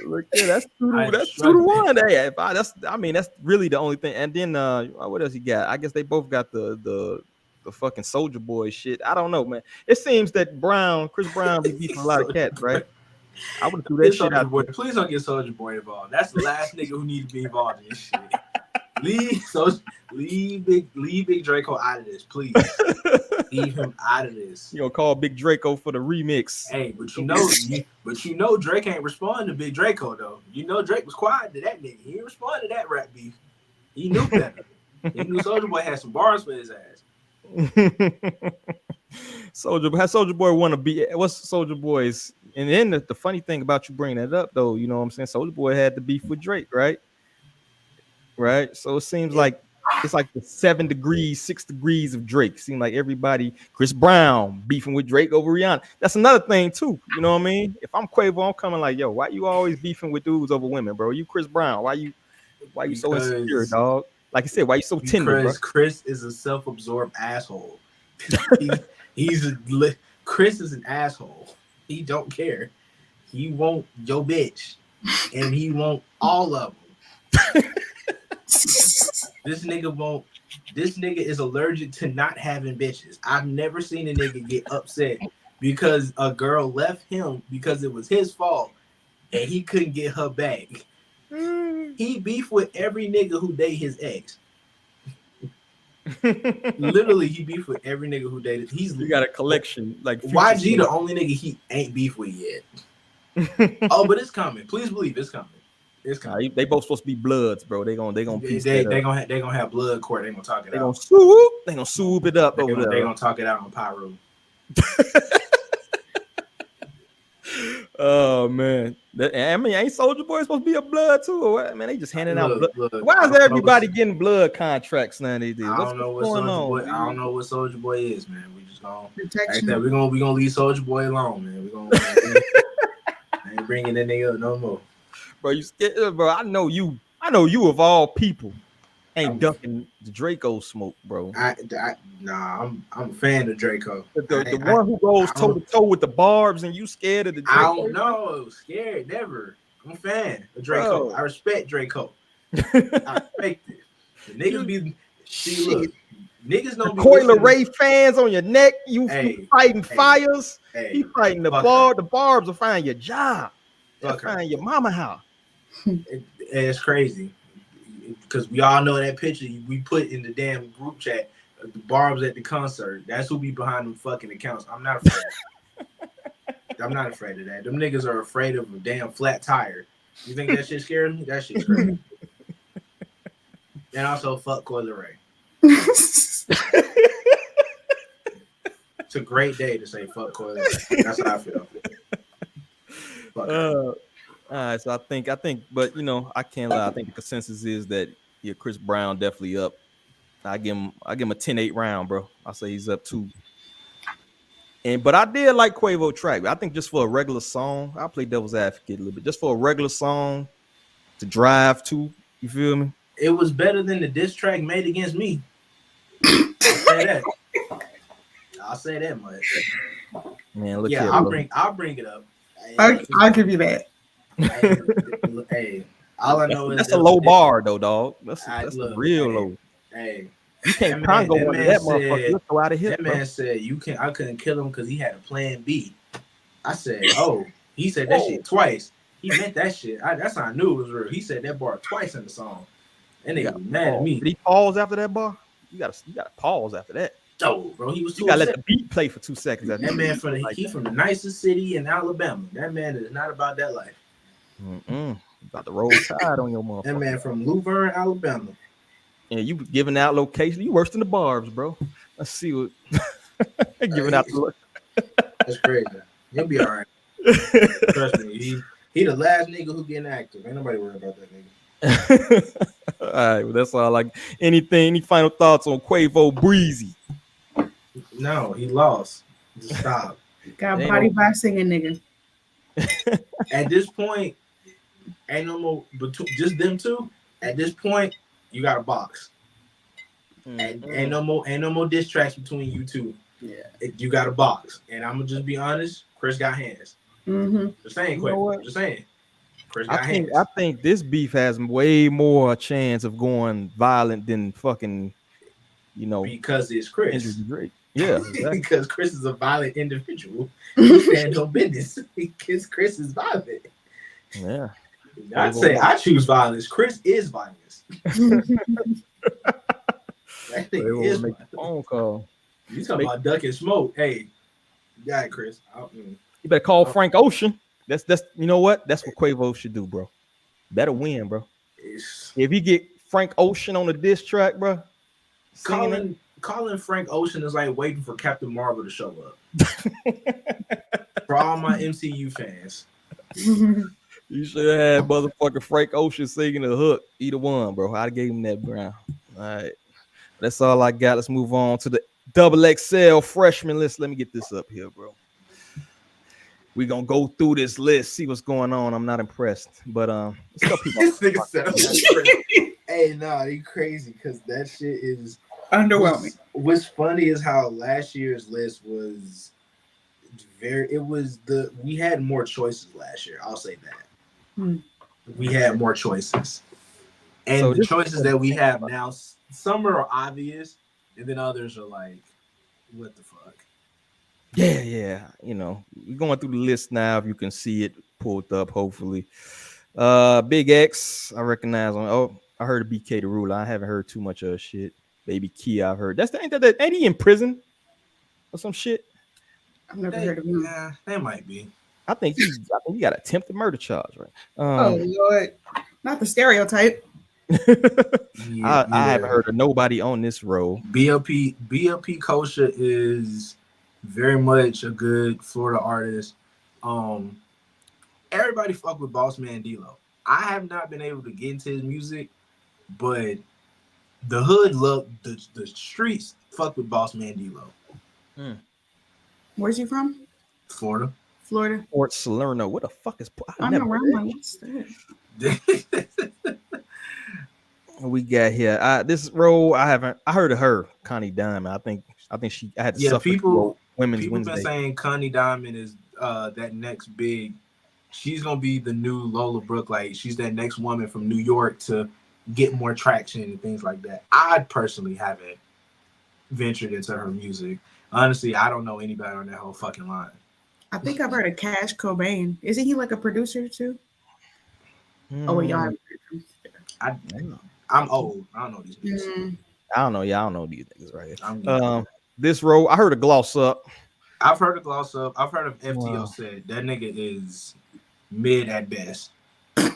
[SPEAKER 2] Look, yeah, that's 2-1. Hey, that's really the only thing. And then what else he got? I guess they both got the fucking Soldier Boy shit. I don't know, man. It seems that Chris Brown be beefing a lot of cats, right? I would do that shit out.
[SPEAKER 3] Please don't get Soldier Boy involved. That's the last nigga who needs to be involved in this shit. Leave Big Draco out of this, please. Leave him out of this.
[SPEAKER 2] You gonna call Big Draco for the remix?
[SPEAKER 3] Hey, but you know Drake ain't responding to Big Draco though. You know Drake was quiet to that nigga. He didn't respond to that rap beef. He knew better. He knew Soldier Boy had some bars for his ass.
[SPEAKER 2] Soldier Boy want to be? What's Soldier Boy's? And then the funny thing about you bringing that up, though, you know what I'm saying? Soldier Boy had the beef with Drake, right? Right. So it seems like it's like the 6 degrees of Drake. Seems like everybody, Chris Brown beefing with Drake over Rihanna. That's another thing too. You know what I mean? If I'm Quavo, I'm coming like, yo, why you always beefing with dudes over women, bro? You Chris Brown. Why you so insecure, dog? Like I said, why you so tender, bro?
[SPEAKER 3] Chris is a self-absorbed asshole. Chris is an asshole. He don't care. He want your bitch, and he want all of them. This nigga is allergic to not having bitches. I've never seen a nigga get upset because a girl left him because it was his fault and he couldn't get her back. He beef with every nigga who date his ex. Literally, he beef with every nigga who dated.
[SPEAKER 2] You got a collection like
[SPEAKER 3] YG, the only nigga he ain't beef with yet. Oh, but it's coming. Please believe it's coming. It's coming.
[SPEAKER 2] They both supposed to be bloods, bro. They gonna piece
[SPEAKER 3] they gonna have blood court. They gonna talk it out.
[SPEAKER 2] They gonna swoop it up over there.
[SPEAKER 3] They gonna talk it out on Pyro.
[SPEAKER 2] Oh man, ain't Soldier Boy supposed to be a blood too? Or what? Man, they just handing out blood.
[SPEAKER 3] Look,
[SPEAKER 2] why is everybody getting blood contracts now? These days?
[SPEAKER 3] I don't know what Soldier Boy is, man. We just gonna
[SPEAKER 1] protection.
[SPEAKER 3] Like we gonna leave Soldier Boy alone, man. We gonna I ain't bringing that nigga up no more.
[SPEAKER 2] Bro, I know you of all people ain't ducking the Draco smoke, bro.
[SPEAKER 3] I'm a fan of Draco.
[SPEAKER 2] The one who goes toe to toe with the barbs, and you scared of the Draco?
[SPEAKER 3] I don't know. Scared, never. I'm a fan of Draco. Bro. I respect Draco. I respect it. The niggas be look. Niggas don't be
[SPEAKER 2] Coil Ray fans on your neck. You fighting fires. He fighting the bar. The barbs will find your job. They'll find your mama house.
[SPEAKER 3] It's crazy. Because we all know that picture we put in the damn group chat, the barbs at the concert. That's who be behind them fucking accounts. I'm not afraid. I'm not afraid of that. Them niggas are afraid of a damn flat tire. You think that shit scares me? That shit's crazy. And also, fuck Coil Ray. It's a great day to say fuck Coil Ray. That's how I feel.
[SPEAKER 2] All right, so I think, but you know, I can't lie. I think the consensus is that Chris Brown definitely up. I give him a 10-8 round, bro. I say he's up 2. But I did like Quavo track. I think just for a regular song, I'll play devil's advocate a little bit. Just for a regular song to drive to, you feel me?
[SPEAKER 3] It was better than the diss track made against me. I'll say that much.
[SPEAKER 2] Man, look
[SPEAKER 3] here. I'll bring it up.
[SPEAKER 1] I'll give you that.
[SPEAKER 3] Hey, all I know is
[SPEAKER 2] that's a low bar though, dog. That's real low.
[SPEAKER 3] Hey,
[SPEAKER 2] you can't Congo one of that motherfucker. Let's go out of here.
[SPEAKER 3] That man said I couldn't kill him because he had a plan B. I said, oh, he said that shit twice. He meant that shit. That's how I knew it was real. He said that bar twice in the song. And they got mad at me.
[SPEAKER 2] Did he pause after that bar? You gotta pause after that.
[SPEAKER 3] Oh, bro, he was too.
[SPEAKER 2] You gotta let the beat play for 2 seconds.
[SPEAKER 3] That man from the nicest city in Alabama. That man is not about that life.
[SPEAKER 2] About to roll tide on your motherfucker.
[SPEAKER 3] That man from Luverne, Alabama.
[SPEAKER 2] And you giving out location. You worse than the Barbs, bro. Let's see what giving out the
[SPEAKER 3] That's crazy. He'll be all right. Trust me. He the last nigga who getting active. Ain't nobody worried about that nigga.
[SPEAKER 2] All right, well, that's all. Like any final thoughts on Quavo Breezy?
[SPEAKER 3] No, he lost. Just stop.
[SPEAKER 1] Got body by singing nigga.
[SPEAKER 3] At this point, ain't no more just them two. At this point, you got a box. Ain't no more diss tracks between you two.
[SPEAKER 1] Yeah,
[SPEAKER 3] you got a box. And I'm gonna just be honest. Chris got hands. Just saying, quick. Just saying. Chris got hands.
[SPEAKER 2] I think this beef has way more chance of going violent than fucking,
[SPEAKER 3] because it's Chris.
[SPEAKER 2] Yeah, exactly.
[SPEAKER 3] Because Chris is a violent individual. He stand on business. Because Chris is violent.
[SPEAKER 2] Yeah.
[SPEAKER 3] I'd say I choose violence. Chris is violence. That thing is
[SPEAKER 2] make a phone call.
[SPEAKER 3] You talking about duck and smoke? Hey, you got it, Chris.
[SPEAKER 2] You better call Frank Ocean. That's you know what? That's what Quavo should do, bro. Better win, bro. If you get Frank Ocean on a diss track, bro,
[SPEAKER 3] calling Frank Ocean is like waiting for Captain Marvel to show up. For all my MCU fans.
[SPEAKER 2] You should have had motherfucking Frank Ocean singing the hook. Either one, bro. I gave him that brown. All right. That's all I got. Let's move on to the XXL Freshman List. Let me get this up here, bro. We're going to go through this list, see what's going on. I'm not impressed. But let's go people.
[SPEAKER 3] This nigga sounds crazy. Hey, nah, you crazy because that shit is
[SPEAKER 1] underwhelming.
[SPEAKER 3] What's funny is how last year's list was we had more choices last year. I'll say that. We had more choices. And so the choices that we have now, some are obvious, and then others are like, what the fuck?
[SPEAKER 2] Yeah. We're going through the list now. If you can see it pulled up, hopefully. Big X, I recognize on. Oh, I heard of BK the Ruler. I haven't heard too much of shit. Baby Key, I've heard. Ain't he in prison or some shit?
[SPEAKER 1] I've never heard of him.
[SPEAKER 3] Yeah, that might be.
[SPEAKER 2] I think he got attempted murder charge, right?
[SPEAKER 1] Oh Lord, not the stereotype.
[SPEAKER 2] I haven't heard of nobody on this row.
[SPEAKER 3] BLP Kosha is very much a good Florida artist. Everybody fuck with Boss Man D-Lo. I have not been able to get into his music, but the hood love the streets fuck with Boss Man D-Lo.
[SPEAKER 1] Where's he from?
[SPEAKER 3] Florida.
[SPEAKER 2] Fort Salerno. What the fuck is?
[SPEAKER 1] I'm around my what's that?
[SPEAKER 2] We got here. This row I heard of her, Connie Diamond. I think I had to suffer.
[SPEAKER 3] People
[SPEAKER 2] Women's Wednesday.
[SPEAKER 3] Been saying Connie Diamond is that next big. She's gonna be the new Lola Brooke. Like she's that next woman from New York to get more traction and things like that. I personally haven't ventured into her music. Honestly, I don't know anybody on that whole fucking line.
[SPEAKER 1] I think I've heard of Cash Cobain. Isn't he like a producer too? Oh wait, y'all haven't heard him.
[SPEAKER 3] I'm old. I don't know these niggas.
[SPEAKER 2] I don't know. Yeah, I don't know these niggas right here. This row, I heard of Gloss Up.
[SPEAKER 3] I've heard of Gloss Up. I've heard of FTO said that nigga is mid at best. At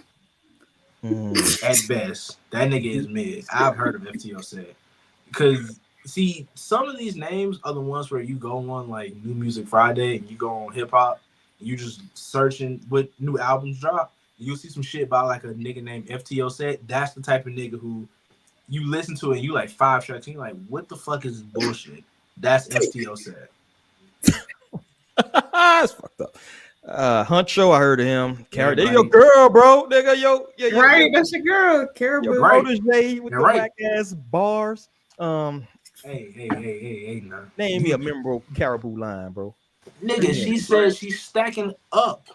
[SPEAKER 3] best, that nigga is mid. I've heard of FTO said because see, some of these names are the ones where you go on like New Music Friday and you go on hip hop and you just searching what new albums drop. You'll see some shit by like a nigga named FTO said. That's the type of nigga who you listen to it and you like 5 tracks and you're like, what the fuck is this bullshit? That's FTO said.
[SPEAKER 2] That's fucked up. Huncho, I heard of him. Carrie, there your girl, bro. Nigga, yo,
[SPEAKER 1] right, that's your girl. Caribou.
[SPEAKER 2] Your protege with the black ass bars.
[SPEAKER 3] Hey, nah.
[SPEAKER 2] Name me a memorable Caribou line, bro.
[SPEAKER 3] Nigga, she says she's stacking up.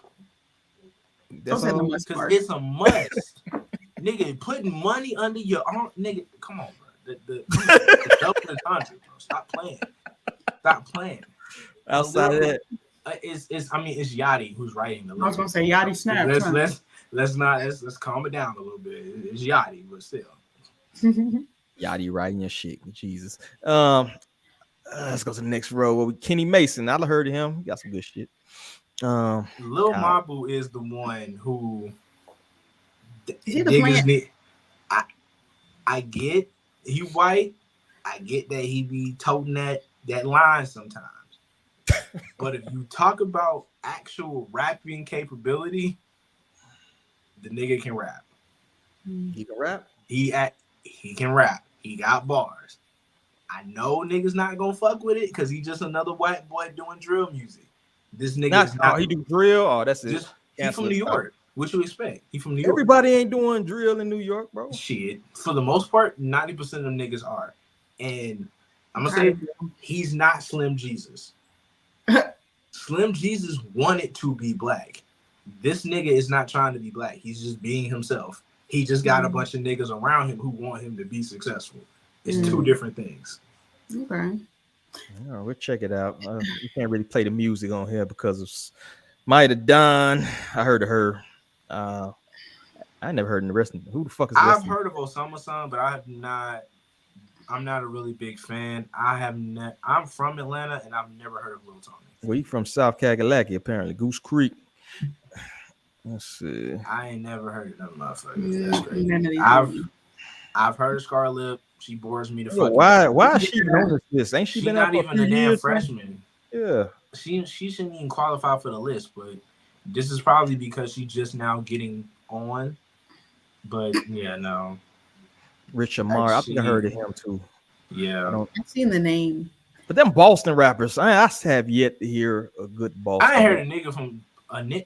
[SPEAKER 2] That's all
[SPEAKER 3] because it's a must. Nigga, putting money under your arm. Nigga, come on, bro. The double entendre, bro. Stop playing.
[SPEAKER 2] Outside of that,
[SPEAKER 3] it's Yachty who's writing the.
[SPEAKER 1] I was gonna say Yachty snap.
[SPEAKER 3] Let's calm it down a little bit. It's Yachty, but still.
[SPEAKER 2] Yachty writing your shit, Jesus. Let's go to the next row. Kenny Mason. I heard of him. He got some good shit.
[SPEAKER 3] Lil Mabu is the one who
[SPEAKER 1] is he the plant?
[SPEAKER 3] I get He white. I get that he be toting that line sometimes. But if you talk about actual rapping capability, the nigga can rap.
[SPEAKER 2] He can rap.
[SPEAKER 3] He can rap. He got bars. I know niggas not gonna fuck with it because he just another white boy doing drill music. This nigga is not.
[SPEAKER 2] He do drill. Oh, that's it.
[SPEAKER 3] He from New York. What you expect? He from New York.
[SPEAKER 2] Everybody ain't doing drill in New York, bro.
[SPEAKER 3] Shit. For the most part, 90% of them niggas are. And I'm gonna say he's not Slim Jesus. Slim Jesus wanted to be black. This nigga is not trying to be black. He's just being himself. He just got a bunch of niggas around him who want him to be successful. It's two different things.
[SPEAKER 1] Okay.
[SPEAKER 2] Yeah, we'll check it out. We can't really play the music on here because of Might Have Done. I heard of her. I never heard of the rest of them. Who the fuck is the
[SPEAKER 3] I've heard of Osama San, but I have not. I'm not a really big fan. I'm from Atlanta, and I've never heard of Lil Tony.
[SPEAKER 2] Well, he from South Kakalaki, apparently. Goose Creek. Let's see.
[SPEAKER 3] I ain't never heard of them motherfuckers. That's crazy. I've heard of Scarlett. She bores me to fuck.
[SPEAKER 2] Why is she on this? Ain't she been
[SPEAKER 3] not
[SPEAKER 2] out
[SPEAKER 3] even a damn freshman?
[SPEAKER 2] Yeah.
[SPEAKER 3] She shouldn't even qualify for the list, but this is probably because she's just now getting on. But yeah, no.
[SPEAKER 2] Rich Amar, I think I heard of him too.
[SPEAKER 3] Yeah.
[SPEAKER 1] I've seen the name.
[SPEAKER 2] But them Boston rappers, I have yet to hear a good Boston.
[SPEAKER 3] I ain't heard a nigga from a Nick.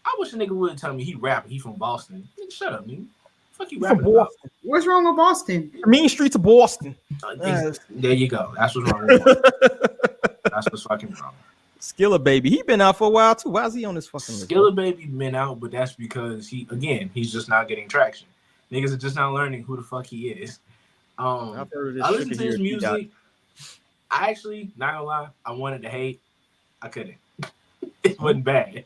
[SPEAKER 3] I wish a nigga would tell me he rapping. He from Boston. Nigga, shut up, nigga. Fuck you rapping about.
[SPEAKER 1] What's wrong with Boston?
[SPEAKER 2] Mean streets of Boston.
[SPEAKER 3] There you go. That's what's wrong with Boston. That's what's fucking wrong.
[SPEAKER 2] Skilla Baby, he been out for a while too. Why is he on this fucking list?
[SPEAKER 3] Skilla Baby been out, but that's because he's just not getting traction. Niggas are just not learning who the fuck he is.
[SPEAKER 2] I've heard of this.
[SPEAKER 3] I listen to his music. I actually, not gonna lie, I wanted to hate. I couldn't. It wasn't bad.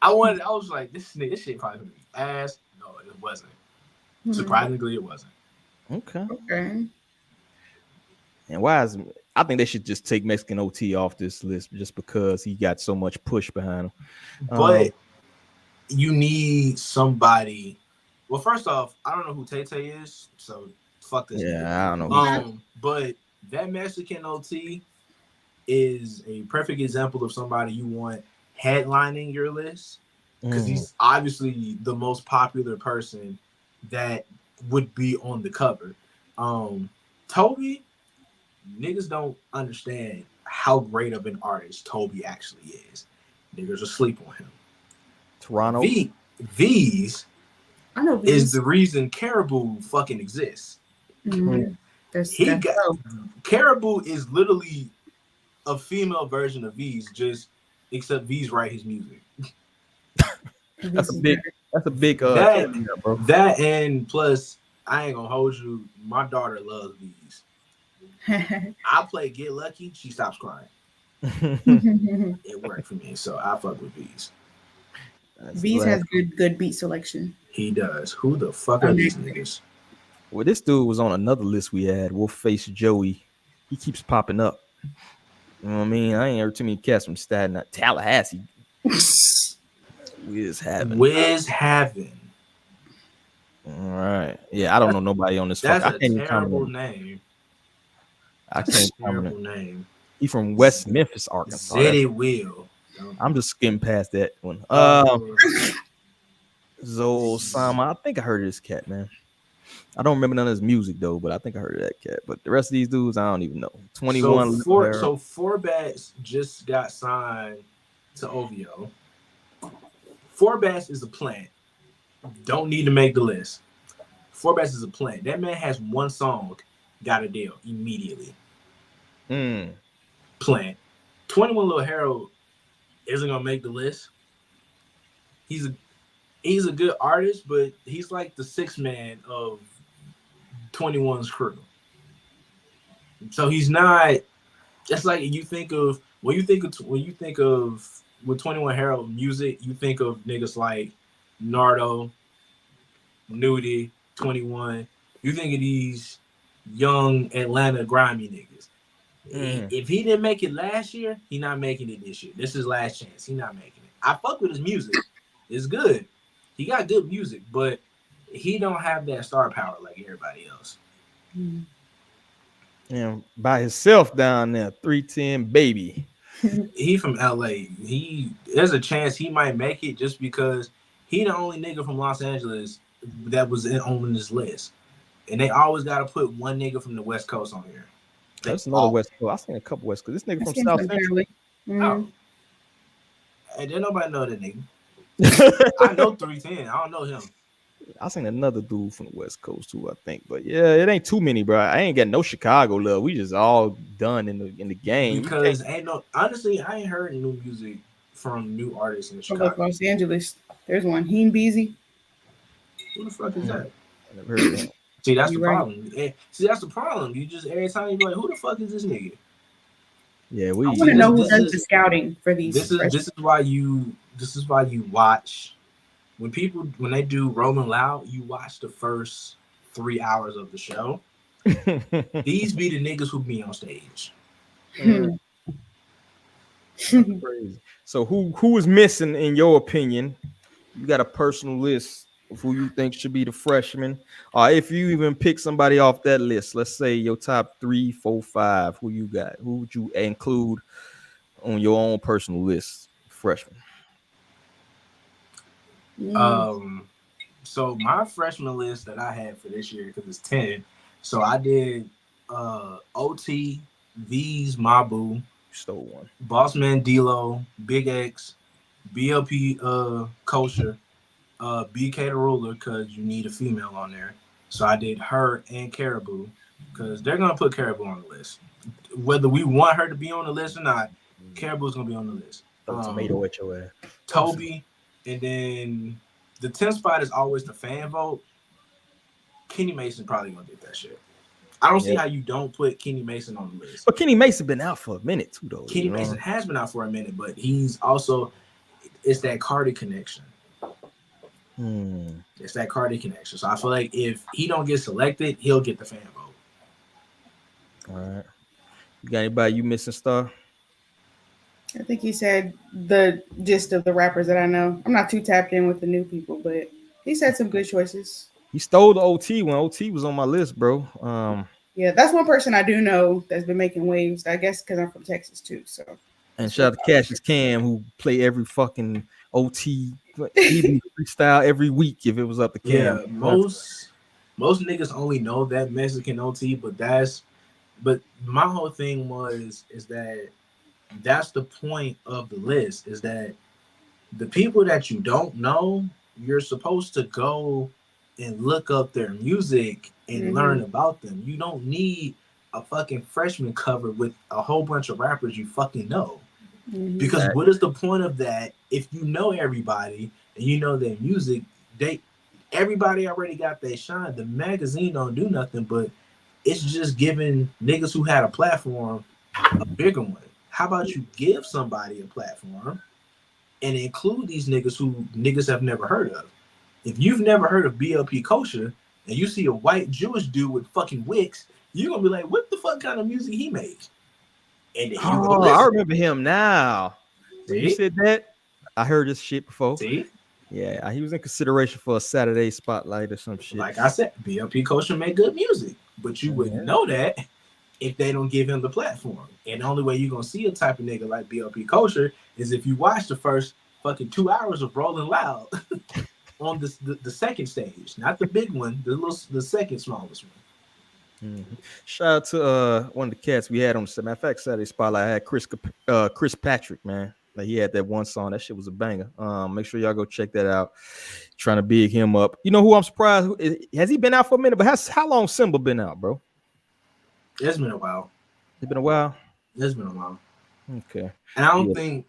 [SPEAKER 3] I was like, this shit probably gonna be ass. No, it wasn't. Surprisingly, it wasn't.
[SPEAKER 1] Okay.
[SPEAKER 2] And I think they should just take Mexican OT off this list just because he got so much push behind him.
[SPEAKER 3] But you need somebody. Well, first off, I don't know who Tay is, so fuck this.
[SPEAKER 2] Yeah, I don't know.
[SPEAKER 3] But that Mexican OT is a perfect example of somebody you want headlining your list because he's obviously the most popular person that would be on the cover. Toby, niggas don't understand how great of an artist Toby actually is. Niggas are sleep on him.
[SPEAKER 2] Toronto.
[SPEAKER 3] V's
[SPEAKER 1] I know
[SPEAKER 3] is the reason Caribou fucking exists. Caribou is literally a female version of V's, just except V's write his music.
[SPEAKER 2] That's a big
[SPEAKER 3] that and plus I ain't gonna hold you. My daughter loves V's. I play Get Lucky, she stops crying. It worked for me, so I fuck with V's.
[SPEAKER 1] V's has good beat selection.
[SPEAKER 3] He does. Who the fuck are these niggas?
[SPEAKER 2] Well, this dude was on another list we had, Wolfface Joey. He keeps popping up. You know what I mean? I ain't heard too many cats from Tallahassee. Wiz Havin. All right. Yeah, I don't know nobody on this.
[SPEAKER 3] That's a terrible name.
[SPEAKER 2] I can't terrible name. He from West Memphis, Arkansas.
[SPEAKER 3] City Will.
[SPEAKER 2] I'm just skimming past that one. Zoe Sama. I think I heard of this cat, man. I don't remember none of his music though, but I think I heard of that cat. But the rest of these dudes, I don't even know. 21.
[SPEAKER 3] So Forbats just got signed to OVO. Forbats is a plant. Don't need to make the list. Forbats is a plant. That man has one song, got a deal immediately. Plant. 21 Lil Harold isn't gonna make the list. He's a good artist, but he's like the sixth man of 21's crew. So he's not. It's like when you think of with 21 Harold music, you think of niggas like Nardo, Nudie, 21. You think of these young Atlanta grimy niggas. If he didn't make it last year, he not making it this year. This is last chance. He not making it. I fuck with his music. It's good. He got good music, but he don't have that star power like everybody else.
[SPEAKER 2] And by himself down there, 310 baby.
[SPEAKER 3] He from LA. There's a chance he might make it just because he the only nigga from Los Angeles that was on this list. And they always got to put one nigga from the West Coast on here.
[SPEAKER 2] That's another West Coast. I seen a couple West Coast. This nigga
[SPEAKER 1] I
[SPEAKER 2] from
[SPEAKER 1] seen
[SPEAKER 2] South
[SPEAKER 1] some
[SPEAKER 2] Central.
[SPEAKER 1] Cali.
[SPEAKER 3] Oh. And then nobody know that nigga. I know 310. I don't know him.
[SPEAKER 2] I seen another dude from the West Coast too, I think. But yeah, it ain't too many, bro. I ain't got no Chicago love. We just all done in the game.
[SPEAKER 3] Because honestly, I ain't heard new music from new artists in Chicago.
[SPEAKER 1] Like Los Angeles. There's one. Heen Beezy.
[SPEAKER 3] Who the fuck is that?
[SPEAKER 2] I never heard of him.
[SPEAKER 3] See, that's the problem. See, that's the problem. You just every time you be like, who the fuck is this nigga?
[SPEAKER 2] Yeah,
[SPEAKER 1] I want to know who does the scouting for these.
[SPEAKER 3] This is why you watch when they do Rolling Loud, you watch the first 3 hours of the show. These be the niggas who be on stage.
[SPEAKER 2] Crazy. So who is missing in your opinion? You got a personal list of who you think should be the freshman, or if you even pick somebody off that list, let's say your top 3, 4, 5, who you got? Who would you include on your own personal list, freshman?
[SPEAKER 3] So my freshman list that I had for this year, because it's 10. So I did OT, V's, Mabu,
[SPEAKER 2] stole one,
[SPEAKER 3] Bossman, D-Lo, Big X, BLP, Kosher, BK the Ruler, because you need a female on there. So I did her and Caribou, because they're gonna put Caribou on the list, whether we want her to be on the list or not. Caribou's gonna be on the list.
[SPEAKER 2] Tomato at your ass.
[SPEAKER 3] Toby, and then the 10th spot is always the fan vote. Kenny Mason probably gonna get that shit. I don't see how you don't put Kenny Mason on the list.
[SPEAKER 2] But Kenny Mason been out for a minute too, though.
[SPEAKER 3] Kenny Mason has been out for a minute, but he's also it's that Cardi connection. It's that Cardi connection. So I feel like if he don't get selected, he'll get the fan vote.
[SPEAKER 2] All right. You got anybody you missing, Star?
[SPEAKER 1] I think he said the gist of the rappers that I know. I'm not too tapped in with the new people, but he said some good choices.
[SPEAKER 2] He stole the OT when OT was on my list, bro.
[SPEAKER 1] Yeah, that's one person I do know that's been making waves. I guess because I'm from Texas too. So.
[SPEAKER 2] And shout out to Cassius Cam, who play every fucking OT. He be freestyle every week if it was up to Cam.
[SPEAKER 3] Yeah, most niggas only know that Mexican OT, but my whole thing is that that's the point of the list, is that the people that you don't know, you're supposed to go and look up their music and learn about them. You don't need a fucking freshman cover with a whole bunch of rappers you fucking know. Because what is the point of that if you know everybody and you know their music? Everybody already got their shine. The magazine don't do nothing, but it's just giving niggas who had a platform a bigger one. How about you give somebody a platform and include these niggas who niggas have never heard of? If you've never heard of BLP Kosher and you see a white Jewish dude with fucking wicks, you're gonna be like, what the fuck kind of music he makes? And then
[SPEAKER 2] I remember him now.
[SPEAKER 3] See?
[SPEAKER 2] You said that? I heard this shit before.
[SPEAKER 3] See?
[SPEAKER 2] Yeah, he was in consideration for a Saturday spotlight or some shit.
[SPEAKER 3] Like I said, BLP Kosher make good music, but you wouldn't know that if they don't give him the platform. And the only way you're gonna see a type of nigga like BLP Kosher is if you watch the first fucking 2 hours of Rolling Loud on the second stage, not the big one, the second smallest one.
[SPEAKER 2] Shout out to one of the cats we had on the matter of fact Saturday spotlight. I had Chris Patrick, man. Like, he had that one song. That shit was a banger. Make sure y'all go check that out. Trying to big him up. You know who I'm surprised? Has he been out for a minute? But how long Simba been out, bro?
[SPEAKER 3] It's been a while.
[SPEAKER 2] It's been a while.
[SPEAKER 3] It's been a while.
[SPEAKER 2] Okay.
[SPEAKER 3] And I don't think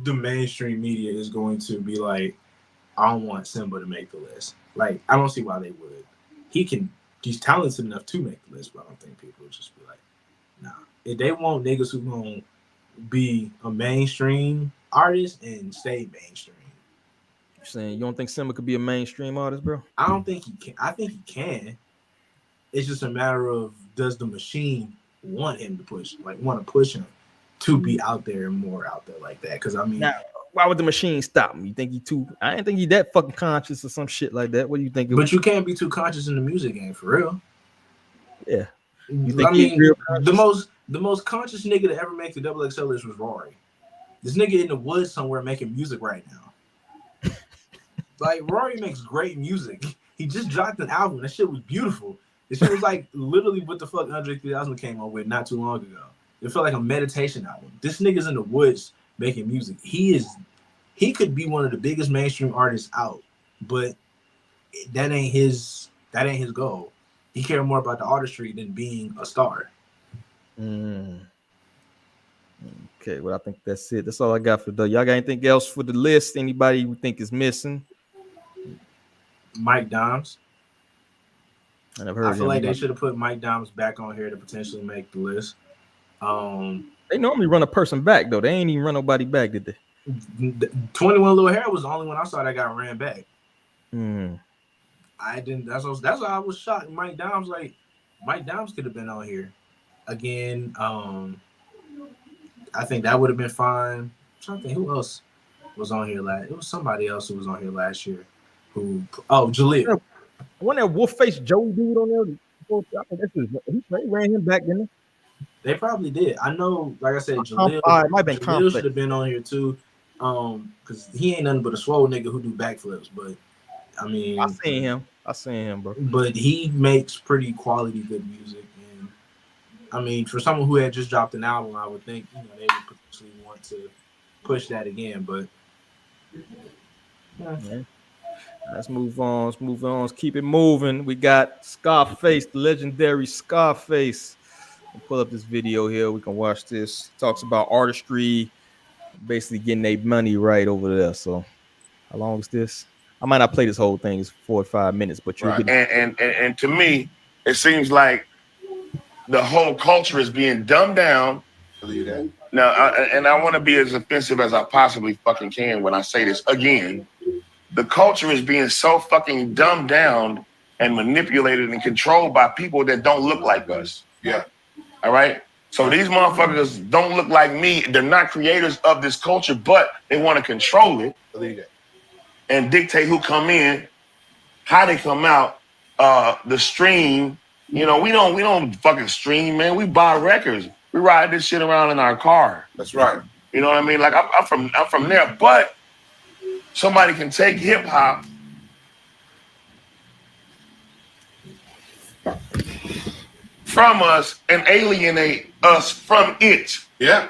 [SPEAKER 3] the mainstream media is going to be like, I don't want Simba to make the list. Like, I don't see why they would. He's talented enough to make the list, but I don't think people would just be like, nah. If they want niggas who gonna be a mainstream artist and stay mainstream.
[SPEAKER 2] You saying you don't think Simba could be a mainstream artist, bro?
[SPEAKER 3] I don't think he can. I think he can. It's just a matter of, does the machine want him to want to push him to be out there and more out there like that? Because I mean,
[SPEAKER 2] now, why would the machine stop him? You think I didn't think he that fucking conscious or some shit like that. What do you think?
[SPEAKER 3] But you can't be too conscious in the music game, for real.
[SPEAKER 2] Yeah. You think
[SPEAKER 3] I mean, the most conscious nigga to ever make the XXL list was Rory. This nigga in the woods somewhere making music right now. Like, Rory makes great music. He just dropped an album. That shit was beautiful. This shit was like literally what the fuck Andre 3000 came up with not too long ago. It felt like a meditation album. This nigga's in the woods making music. He could be one of the biggest mainstream artists out, but that ain't his goal. He cared more about the artistry than being a star.
[SPEAKER 2] Okay, well, I think that's it. That's all I got for the. Y'all got anything else for the list? Anybody you think is missing?
[SPEAKER 3] Mike Doms.
[SPEAKER 2] I never heard.
[SPEAKER 3] I feel like they should have put Mike Doms back on here to potentially make the list.
[SPEAKER 2] They normally run a person back though. They ain't even run nobody back, did they?
[SPEAKER 3] 21 Lil Hair was the only one I saw that got ran back. I didn't. That's why I was shocked. Mike Doms could have been on here again. I think that would have been fine. I'm trying to think who else was on here last. It was somebody else who was on here last year. Jaleel.
[SPEAKER 2] I wonder that wolf face Joey dude on there. He ran him back, didn't
[SPEAKER 3] they? They probably did. I know, like I said, Jaleel should have been on here too. Because he ain't nothing but a swole nigga who do backflips. But I mean,
[SPEAKER 2] I seen him, bro.
[SPEAKER 3] But he makes pretty quality good music. And I mean, for someone who had just dropped an album, I would think they would potentially want to push that again. But
[SPEAKER 2] yeah. Let's move on. Let's keep it moving. We got Scarface, the legendary Scarface. I'll pull up this video here. We can watch this. Talks about artistry, basically getting their money right over there. So, how long is this? I might not play this whole thing. It's 4 or 5 minutes, but you'll get
[SPEAKER 4] it. And to me, it seems like the whole culture is being dumbed down. Believe that. Now, I want to be as offensive as I possibly fucking can when I say this again. The culture is being so fucking dumbed down and manipulated and controlled by people that don't look like us. Yeah. All right? So these motherfuckers don't look like me. They're not creators of this culture, but they want to control it. Believe it. And dictate who come in, how they come out, the stream. We don't fucking stream, man. We buy records. We ride this shit around in our car. That's right. You know what I mean? Like I'm from there, but somebody can take hip hop from us and alienate us from it. Yeah,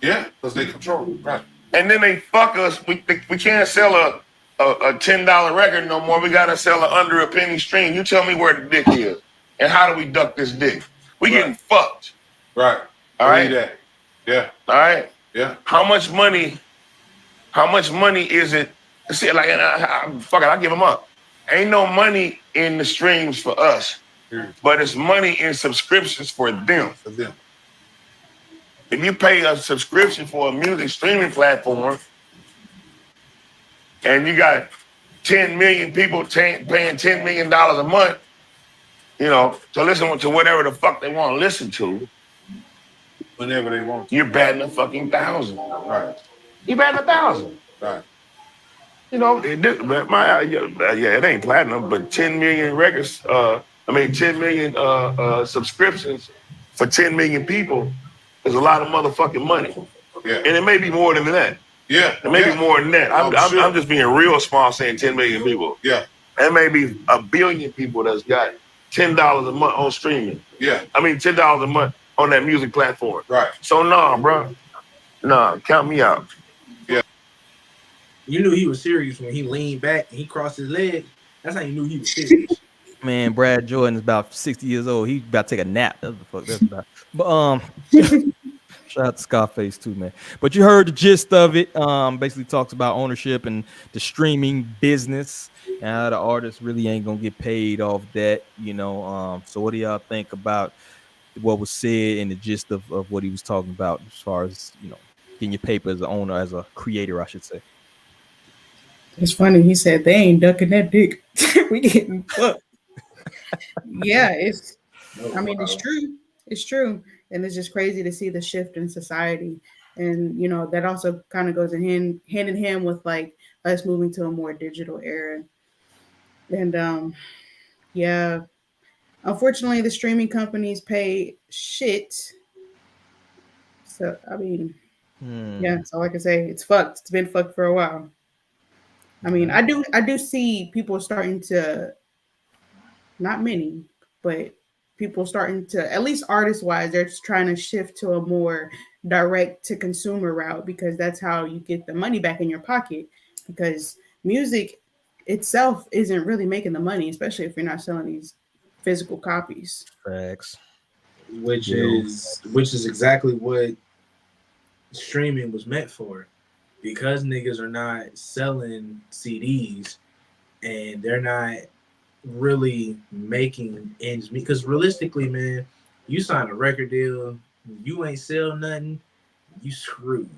[SPEAKER 4] because they control it, right? And then they fuck us. We can't sell a $10 record no more. We gotta sell it under a penny stream. You tell me where the dick is, and how do we duck this dick? We getting fucked. Right. All right. That. Yeah. All right. Yeah. How much money is it? See, like, fuck it, I give them up. Ain't no money in the streams for us, but it's money in subscriptions for them. If you pay a subscription for a music streaming platform, and you got 10 million people paying $10 million a month, to listen to whatever the fuck they want to listen to, whenever they want. You're batting a fucking 1,000. Right. You're batting 1,000. Right. It ain't platinum, but 10 million records. 10 million subscriptions for 10 million people is a lot of motherfucking money. Yeah. And it may be more than that. Yeah. It may be more than that. I'm just being real small saying 10 million people. Yeah. There may be 1 billion people that's got $10 a month on streaming. Yeah. $10 a month on that music platform. Right. So bro. Count me out. Yeah.
[SPEAKER 3] You knew he was serious when he leaned back and he crossed his leg. That's how you knew he was serious.
[SPEAKER 2] Man, Brad Jordan is about 60 years old. He's about to take a nap. That's what the fuck that's about. But shout out to Scarface too, man. But you heard the gist of it. Basically talks about ownership and the streaming business and how the artists really ain't gonna get paid off that. So what do y'all think about what was said and the gist of what he was talking about as far as getting your paper as an owner, as a creator, I should say?
[SPEAKER 1] It's funny. He said they ain't ducking that dick. We getting fucked. Yeah, it's true. It's true. And it's just crazy to see the shift in society. And, that also kind of goes hand in hand with like us moving to a more digital era. And Unfortunately, the streaming companies pay shit. So I mean, yeah, that's all I can say. It's fucked. It's been fucked for a while. I mean,
[SPEAKER 2] Yeah.
[SPEAKER 1] I do see people starting to, not many, but people starting to, at least artist wise, they're just trying to shift to a more direct to consumer route because that's how you get the money back in your pocket. Because music itself isn't really making the money, especially if you're not selling these physical copies.
[SPEAKER 2] Facts.
[SPEAKER 3] which
[SPEAKER 2] You know.
[SPEAKER 3] is exactly what streaming was meant for. Because niggas are not selling CDs and they're not really making ends meet. Because realistically, man, you sign a record deal, you ain't sell nothing, you screwed.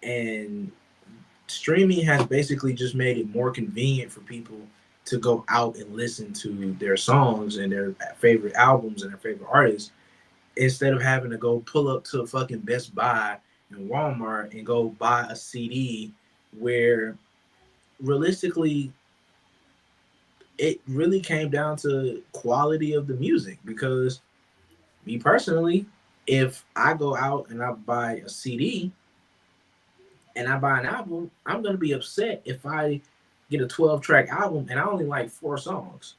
[SPEAKER 3] And streaming has basically just made it more convenient for people to go out and listen to their songs and their favorite albums and their favorite artists instead of having to go pull up to a fucking Best Buy and Walmart and go buy a CD where realistically it really came down to quality of the music. Because me personally, if I go out and I buy a CD and I buy an album, I'm gonna be upset if I get a 12-track album and I only like 4 songs.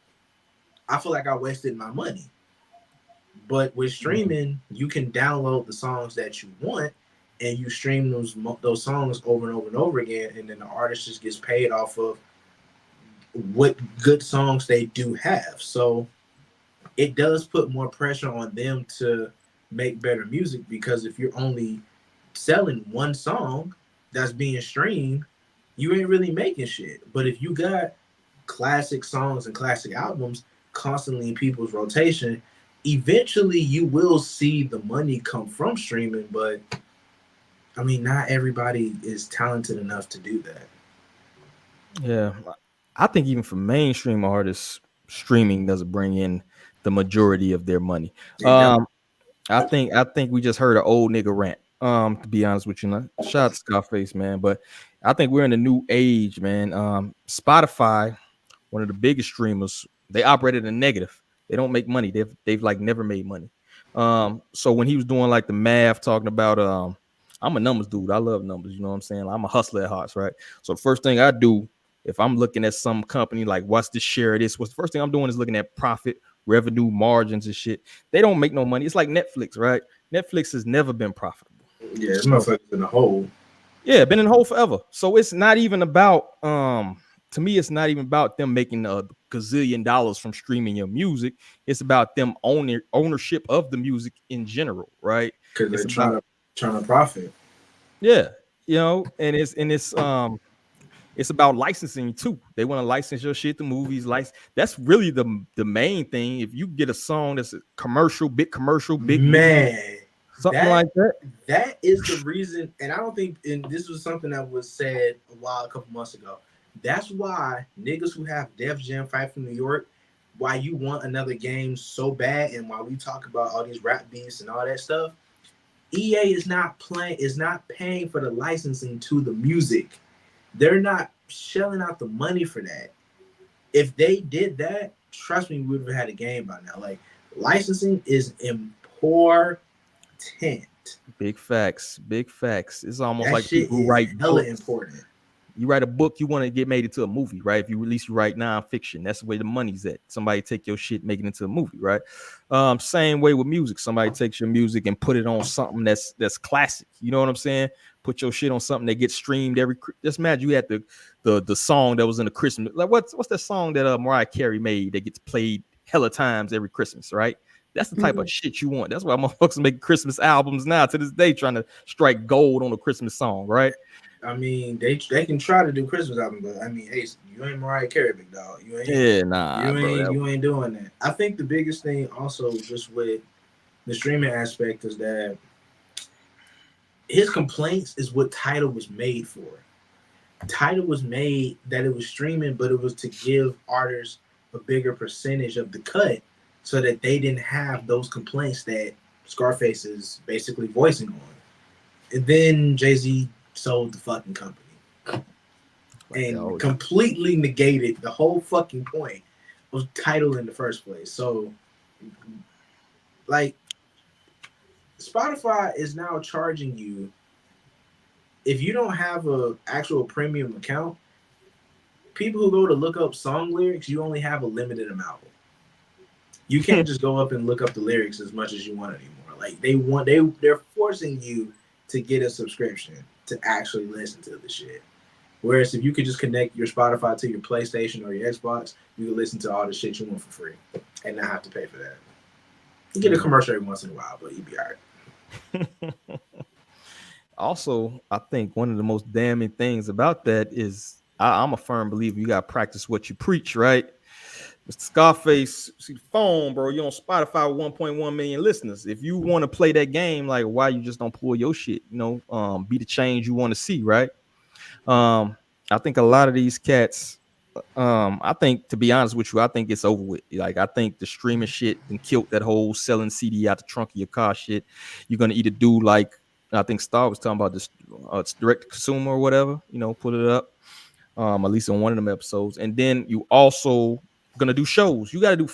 [SPEAKER 3] I feel like I wasted my money. But with streaming, you can download the songs that you want, and you stream those songs over and over and over again, and then the artist just gets paid off of what good songs they do have. So it does put more pressure on them to make better music, because if you're only selling one song that's being streamed, you ain't really making shit. But if you got classic songs and classic albums constantly in people's rotation, eventually you will see the money come from streaming. But I mean, not everybody is talented enough to do that.
[SPEAKER 2] Yeah. I think even for mainstream artists, streaming doesn't bring in the majority of their money.
[SPEAKER 3] It don't.
[SPEAKER 2] I think we just heard an old nigga rant. To be honest with you, shout out to Scarface, man. But I think we're in a new age, man. Spotify, one of the biggest streamers, they operate at a negative. They don't make money. They've like never made money. So when he was doing like the math, talking about I'm a numbers dude. I love numbers. You know what I'm saying? I'm a hustler at heart, right? So the first thing I do if I'm looking at some company, like what's the share of this, what's the first thing I'm doing is looking at profit, revenue, margins, and shit. They don't make no money. It's like Netflix, right? Netflix has never been profitable.
[SPEAKER 3] Yeah, this motherfucker's in a hole.
[SPEAKER 2] Yeah, been in the hole forever. So it's not even about to me, it's not even about them making a gazillion dollars from streaming your music. It's about them ownership of the music in general, right?
[SPEAKER 3] Because
[SPEAKER 2] It's
[SPEAKER 3] they're
[SPEAKER 2] about
[SPEAKER 3] trying to profit.
[SPEAKER 2] yeah, it's about licensing too. They want to license your shit to movies. That's really the main thing. If you get a song that's a commercial, big
[SPEAKER 3] Man,
[SPEAKER 2] movie, something like that.
[SPEAKER 3] That is the reason. And I don't think, and this was something that was said a couple months ago. That's why niggas who have Def Jam Fight from New York, why you want another game so bad, and why we talk about all these rap beats and all that stuff. EA is not paying for the licensing to the music. They're not shelling out the money for that. If they did that, trust me, we would have had a game by now. Like, licensing is important.
[SPEAKER 2] Big facts. It's almost
[SPEAKER 3] That
[SPEAKER 2] like
[SPEAKER 3] shit
[SPEAKER 2] people who
[SPEAKER 3] is
[SPEAKER 2] write
[SPEAKER 3] hella
[SPEAKER 2] books.
[SPEAKER 3] important.
[SPEAKER 2] You write a book, you want to get made into a movie, right? If you write nonfiction, that's the way the money's at. Somebody take your shit, make it into a movie, right? Same way with music. Somebody takes your music and put it on something that's classic. You know what I'm saying? Put your shit on something that gets streamed every. Just imagine you had the song that was in the Christmas. Like what's that song that Mariah Carey made that gets played hella times every Christmas, right? That's the type of shit you want. That's why motherfuckers make Christmas albums now to this day, trying to strike gold on a Christmas song, right?
[SPEAKER 3] I mean, they can try to do Christmas album, but I mean, hey, you ain't Mariah Carey, big dog. You ain't.
[SPEAKER 2] Yeah, nah,
[SPEAKER 3] you ain't doing that. I think the biggest thing also just with the streaming aspect is that his complaints is what Tidal was made for. Tidal was made that it was streaming, but it was to give artists a bigger percentage of the cut, so that they didn't have those complaints that Scarface is basically voicing on. And then Jay-Z sold the fucking company and completely negated the whole fucking point title in the first place. So, like, Spotify is now charging you if you don't have a actual premium account. People who go to look up song lyrics, you only have a limited amount. You can't just go up and look up the lyrics as much as you want anymore. Like they're forcing you to get a subscription to actually listen to the shit. Whereas if you could just connect your Spotify to your PlayStation or your Xbox, you can listen to all the shit you want for free and not have to pay for that. You get a commercial every once in a while, but you'd be all
[SPEAKER 2] right. Also, I think one of the most damning things about that is I'm a firm believer you got to practice what you preach, right? Mr. Scarface, see the phone, bro. You're on Spotify with 1.1 million listeners. If you want to play that game, like why you just don't pull your shit, be the change you want to see, right? I think a lot of these cats, I think, to be honest with you, I think it's over with. Like, I think the streaming shit and killed that whole selling CD out the trunk of your car shit. You're gonna either do like I think Star was talking about this direct to consumer or whatever, put it up. At least on one of them episodes. And then you also gonna do shows. You gotta do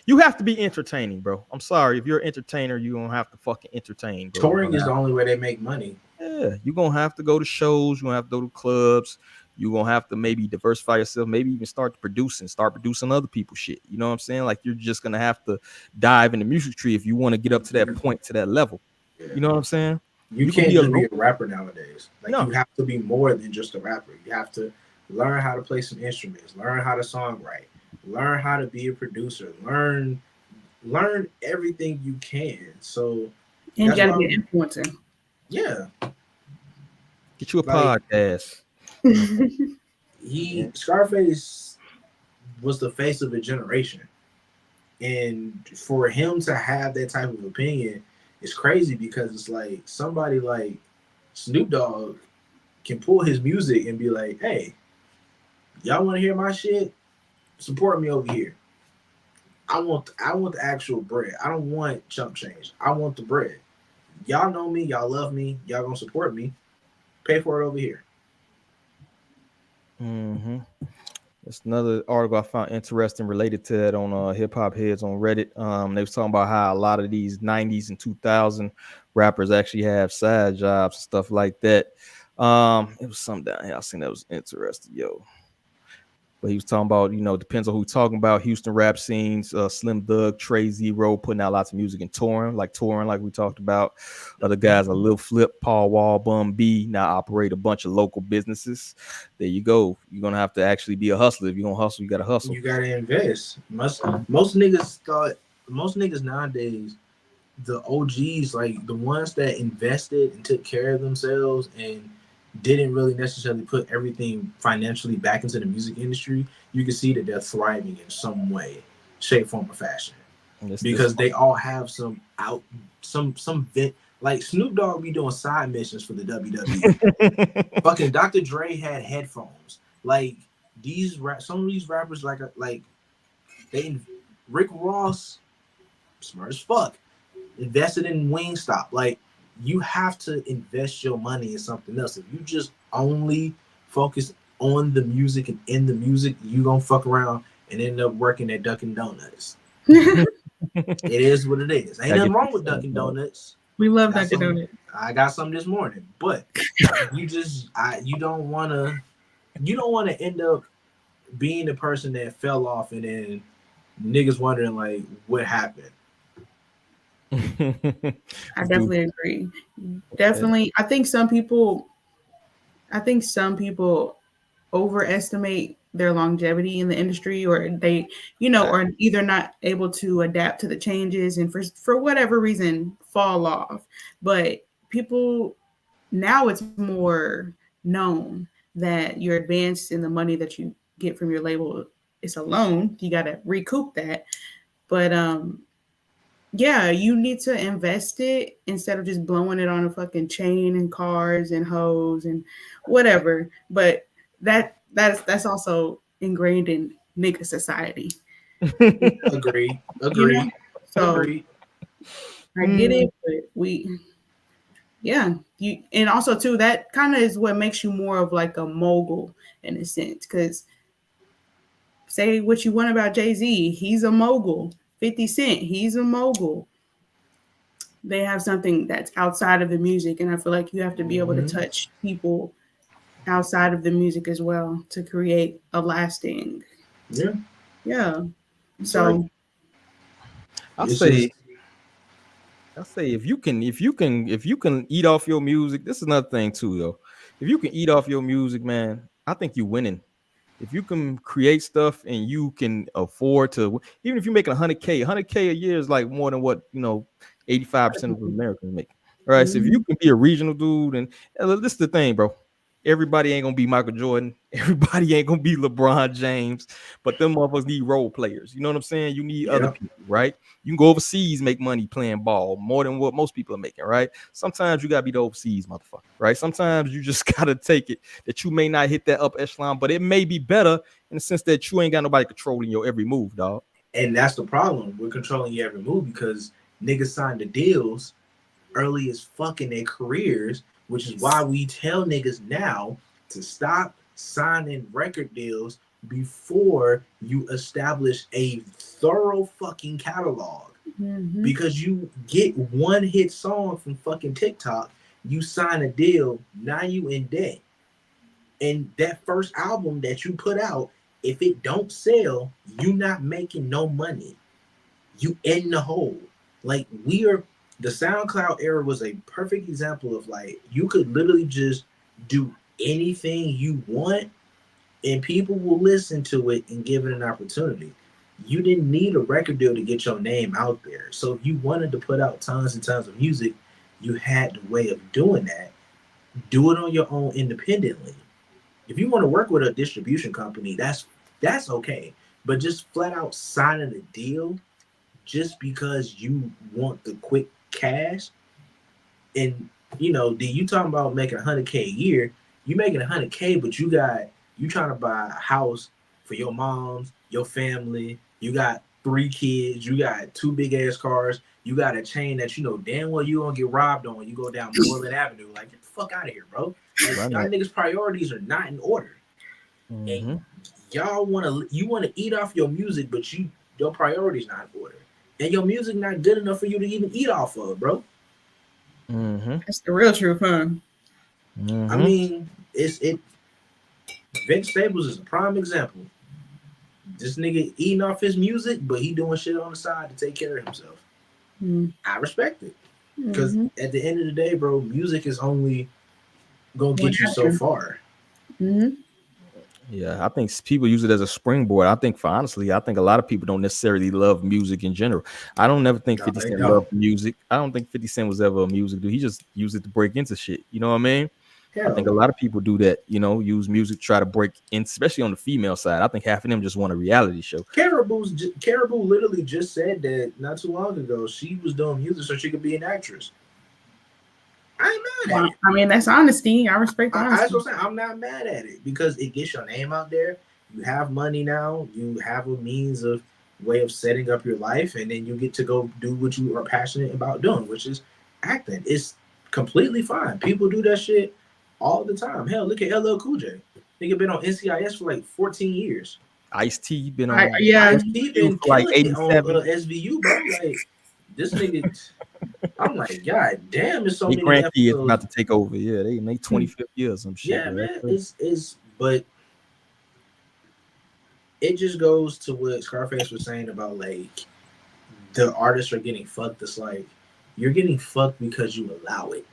[SPEAKER 2] you have to be entertaining, bro. I'm sorry. If you're an entertainer, you're gonna have to fucking entertain, bro.
[SPEAKER 3] Touring is the only way they make money.
[SPEAKER 2] Yeah, you're gonna have to go to shows, you're gonna have to go to clubs, you're gonna have to maybe diversify yourself, maybe even start producing other people's shit. You know what I'm saying? Like you're just gonna have to dive in the music tree if you want to get up to that point, to that level. Yeah. You know what I'm saying?
[SPEAKER 3] You can't just be a rapper nowadays. Like you have to be more than just a rapper. You have to learn how to play some instruments, learn how to songwrite, learn how to be a producer, learn everything you can. So
[SPEAKER 1] and you gotta be an influencer.
[SPEAKER 3] Yeah.
[SPEAKER 2] Get you a podcast.
[SPEAKER 3] Scarface was the face of a generation. And for him to have that type of opinion is crazy because it's like somebody like Snoop Dogg can pull his music and be like, hey, y'all want to hear my shit? Support me over here. I want the actual bread. I don't want chump change. I want the bread. Y'all know me. Y'all love me. Y'all gonna support me. Pay for it over here.
[SPEAKER 2] Mm-hmm. That's another article I found interesting related to that on Hip Hop Heads on Reddit. They was talking about how a lot of these 90s and 2000 rappers actually have side jobs and stuff like that. It was something down here I seen that was interesting, yo. But he was talking about, depends on who he's talking about. Houston rap scenes, Slim Thug, Trey Zero putting out lots of music and touring like we talked about. Other guys are Lil Flip, Paul Wall, Bum B, now operate a bunch of local businesses. There you go. You're going to have to actually be a hustler. If you're going to hustle, you got to hustle.
[SPEAKER 3] You got to invest. Most niggas nowadays, the OGs, like the ones that invested and took care of themselves and didn't really necessarily put everything financially back into the music industry, you can see that they're thriving in some way, shape, form, or fashion. Because they all have some vent. Like Snoop Dogg be doing side missions for the WWE. Fucking Dr. Dre had headphones. Like some of these rappers, like Rick Ross, smart as fuck, invested in Wingstop. Like, you have to invest your money in something else. If you just only focus on the music and in the music, you gonna fuck around and end up working at Dunkin' Donuts. It is what it is. Ain't nothing wrong with Dunkin' Donuts.
[SPEAKER 1] We love Dunkin' Donuts.
[SPEAKER 3] I got some this morning, but you don't want to end up being the person that fell off and then niggas wondering like what happened.
[SPEAKER 1] I definitely agree. Definitely. I think some people overestimate their longevity in the industry, or they, are either not able to adapt to the changes and for whatever reason fall off. But people now, it's more known that you're advanced in the money that you get from your label. It's a loan. You got to recoup that. But yeah, you need to invest it instead of just blowing it on a fucking chain and cars and hoes and whatever. But that's also ingrained in nigga society.
[SPEAKER 3] Agreed.
[SPEAKER 1] So
[SPEAKER 3] Agreed.
[SPEAKER 1] I get it, but and also too, that kind of is what makes you more of like a mogul in a sense, because say what you want about Jay-Z. He's a mogul. 50 Cent, he's a mogul. They have something that's outside of the music, and I feel like you have to be able to touch people outside of the music as well to create a lasting. Yeah. So
[SPEAKER 2] I
[SPEAKER 3] It's
[SPEAKER 2] say
[SPEAKER 3] just
[SPEAKER 2] if you can eat off your music, this is another thing too, though. If you can eat off your music, man, I think you're winning. If you can create stuff and you can afford to, even if you're making 100K a year is like more than what 85% of Americans make. All right. So if you
[SPEAKER 1] mhm.
[SPEAKER 2] can be a regional dude, and this is the thing, bro. Everybody ain't gonna be Michael Jordan. Everybody ain't gonna be LeBron James, but them motherfuckers need role players. You know what I'm saying? You need other
[SPEAKER 3] yeah.
[SPEAKER 2] people, right? You can go overseas, make money playing ball more than what most people are making, right? Sometimes you gotta be the overseas motherfucker, right? Sometimes you just gotta take it that you may not hit that up echelon, but it may be better in the sense that you ain't got nobody controlling your every move, dog.
[SPEAKER 3] And that's the problem. We're controlling your every move because niggas signed the deals early as fuck in their careers, which is why we tell niggas now to stop signing record deals before you establish a thorough fucking catalog.
[SPEAKER 1] Mhm.
[SPEAKER 3] Because you get one hit song from fucking TikTok, you sign a deal, now you in debt. And that first album that you put out, if it don't sell, you not making no money. You in the hole. Like the SoundCloud era was a perfect example of like you could literally just do anything you want and people will listen to it and give it an opportunity. You didn't need a record deal to get your name out there. So if you wanted to put out tons and tons of music, you had the way of doing that. Do it on your own independently. If you want to work with a distribution company, that's okay. But just flat out signing a deal just because you want the quick cash, and you talking about making 100K a year, you making 100K, but you trying to buy a house for your moms, your family, you got 3 kids, you got 2 big ass cars, you got a chain that you know damn well you gonna get robbed on when you go down Moreland Avenue. Like, get the fuck out of here, bro. Like,
[SPEAKER 2] Right.
[SPEAKER 3] y'all niggas priorities are not in order. And you wanna eat off your music, but your priorities not in order. And your music not good enough for you to even eat off of, bro.
[SPEAKER 1] That's the real truth, huh?
[SPEAKER 3] I mean, it. Vince Staples is a prime example. This nigga eating off his music, but he doing shit on the side to take care of himself.
[SPEAKER 1] Mm-hmm.
[SPEAKER 3] I respect it because at the end of the day, bro, music is only gonna get you so far.
[SPEAKER 1] Mm-hmm.
[SPEAKER 2] Yeah, I think people use it as a springboard. I think a lot of people don't necessarily love music in general. I don't never think
[SPEAKER 3] No,
[SPEAKER 2] 50
[SPEAKER 3] they
[SPEAKER 2] Cent
[SPEAKER 3] don't.
[SPEAKER 2] loved music. I don't think 50 Cent was ever a music dude. He just used it to break into shit. You know what I mean? I think a
[SPEAKER 3] Hell,
[SPEAKER 2] lot of people do that, use music to try to break in, especially on the female side. I think half of them just want a reality show.
[SPEAKER 3] Caribou literally just said that not too long ago. She was doing music so she could be an actress. I ain't mad at it.
[SPEAKER 1] I mean, that's honesty. I respect
[SPEAKER 3] That's
[SPEAKER 1] honesty.
[SPEAKER 3] what I'm saying. I'm not mad at it because it gets your name out there. You have money now. You have a means of way of setting up your life, and then you get to go do what you are passionate about doing, which is acting. It's completely fine. People do that shit all the time. Hell, look at LL Cool J. Nigga been on NCIS for like 14 years.
[SPEAKER 2] Ice-T been on
[SPEAKER 1] Yeah.
[SPEAKER 3] He
[SPEAKER 2] SVU
[SPEAKER 3] been
[SPEAKER 2] for like
[SPEAKER 3] killing it on
[SPEAKER 2] 87.
[SPEAKER 3] SVU, bro. Like, this nigga, I'm like, God damn, there's so
[SPEAKER 2] Their
[SPEAKER 3] many
[SPEAKER 2] grandkids
[SPEAKER 3] episodes.
[SPEAKER 2] about to take over. Yeah, they make 25th year or some shit.
[SPEAKER 3] Yeah,
[SPEAKER 2] Yeah,
[SPEAKER 3] man. But it just goes to what Scarface was saying about like the artists are getting fucked. It's like you're getting fucked because you allow it.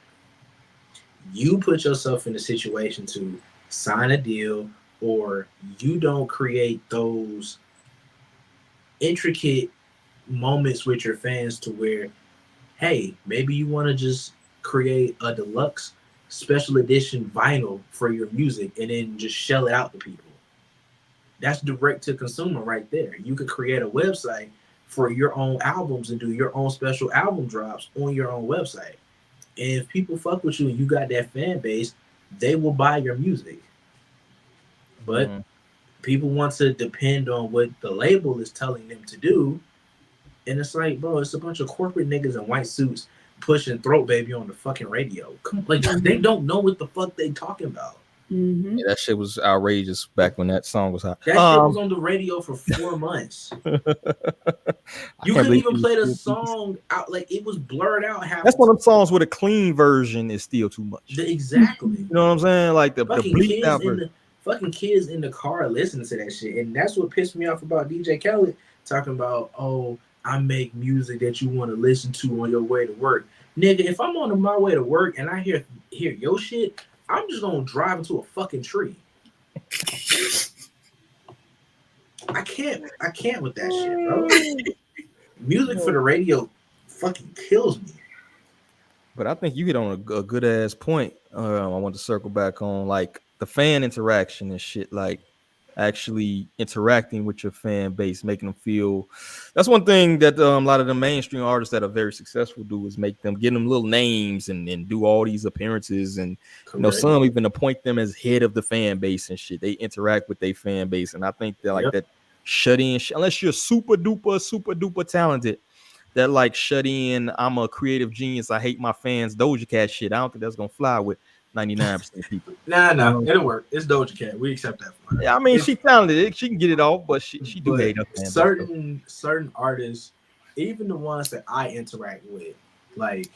[SPEAKER 3] You put yourself in a situation to sign a deal, or you don't create those intricate moments with your fans to where, hey, maybe you want to just create a deluxe special edition vinyl for your music and then just shell it out to people. That's direct to consumer right there. You could create a website for your own albums and do your own special album drops on your own website. And if people fuck with you and you got that fan base, they will buy your music. But people want to depend on what the label is telling them to do. And it's like, bro, it's a bunch of corporate niggas in white suits pushing Throat Baby on the fucking radio. Like, they don't know what the fuck they talking about.
[SPEAKER 1] Mm-hmm.
[SPEAKER 2] Yeah, that shit was outrageous back when that song was hot.
[SPEAKER 3] That shit was on the radio for 4 months. You couldn't even play the song out, like it was blurred out.
[SPEAKER 2] That's one of them songs where the clean version is still too much.
[SPEAKER 3] Exactly.
[SPEAKER 2] You know what I'm saying? Like the bleeped out version.
[SPEAKER 3] Fucking kids in the car listening to that shit, and that's what pissed me off about DJ Khaled talking about, oh, I make music that you want to listen to on your way to work. Nigga, if I'm on my way to work and I hear your shit, I'm just gonna drive into a fucking tree. I can't with that shit, bro. Music for the radio fucking kills me.
[SPEAKER 2] But I think you hit on a good ass point. I want to circle back on like the fan interaction and shit, like actually interacting with your fan base, making them feel. That's one thing that a lot of the mainstream artists that are very successful do is make them give them little names and do all these appearances, and some even appoint them as head of the fan base and shit. They interact with their fan base, and I think they're like that shut in. Unless you're super duper talented. That like shut in, I'm a creative genius, I hate my fans, Doja Cat shit. I don't think that's gonna fly with 99% of people.
[SPEAKER 3] Nah, it'll work. It's Doja Cat. We accept that for her.
[SPEAKER 2] Yeah, I mean, she talented. She can get it off, but she do hate her fans.
[SPEAKER 3] Certain artists, even the ones that I interact with, like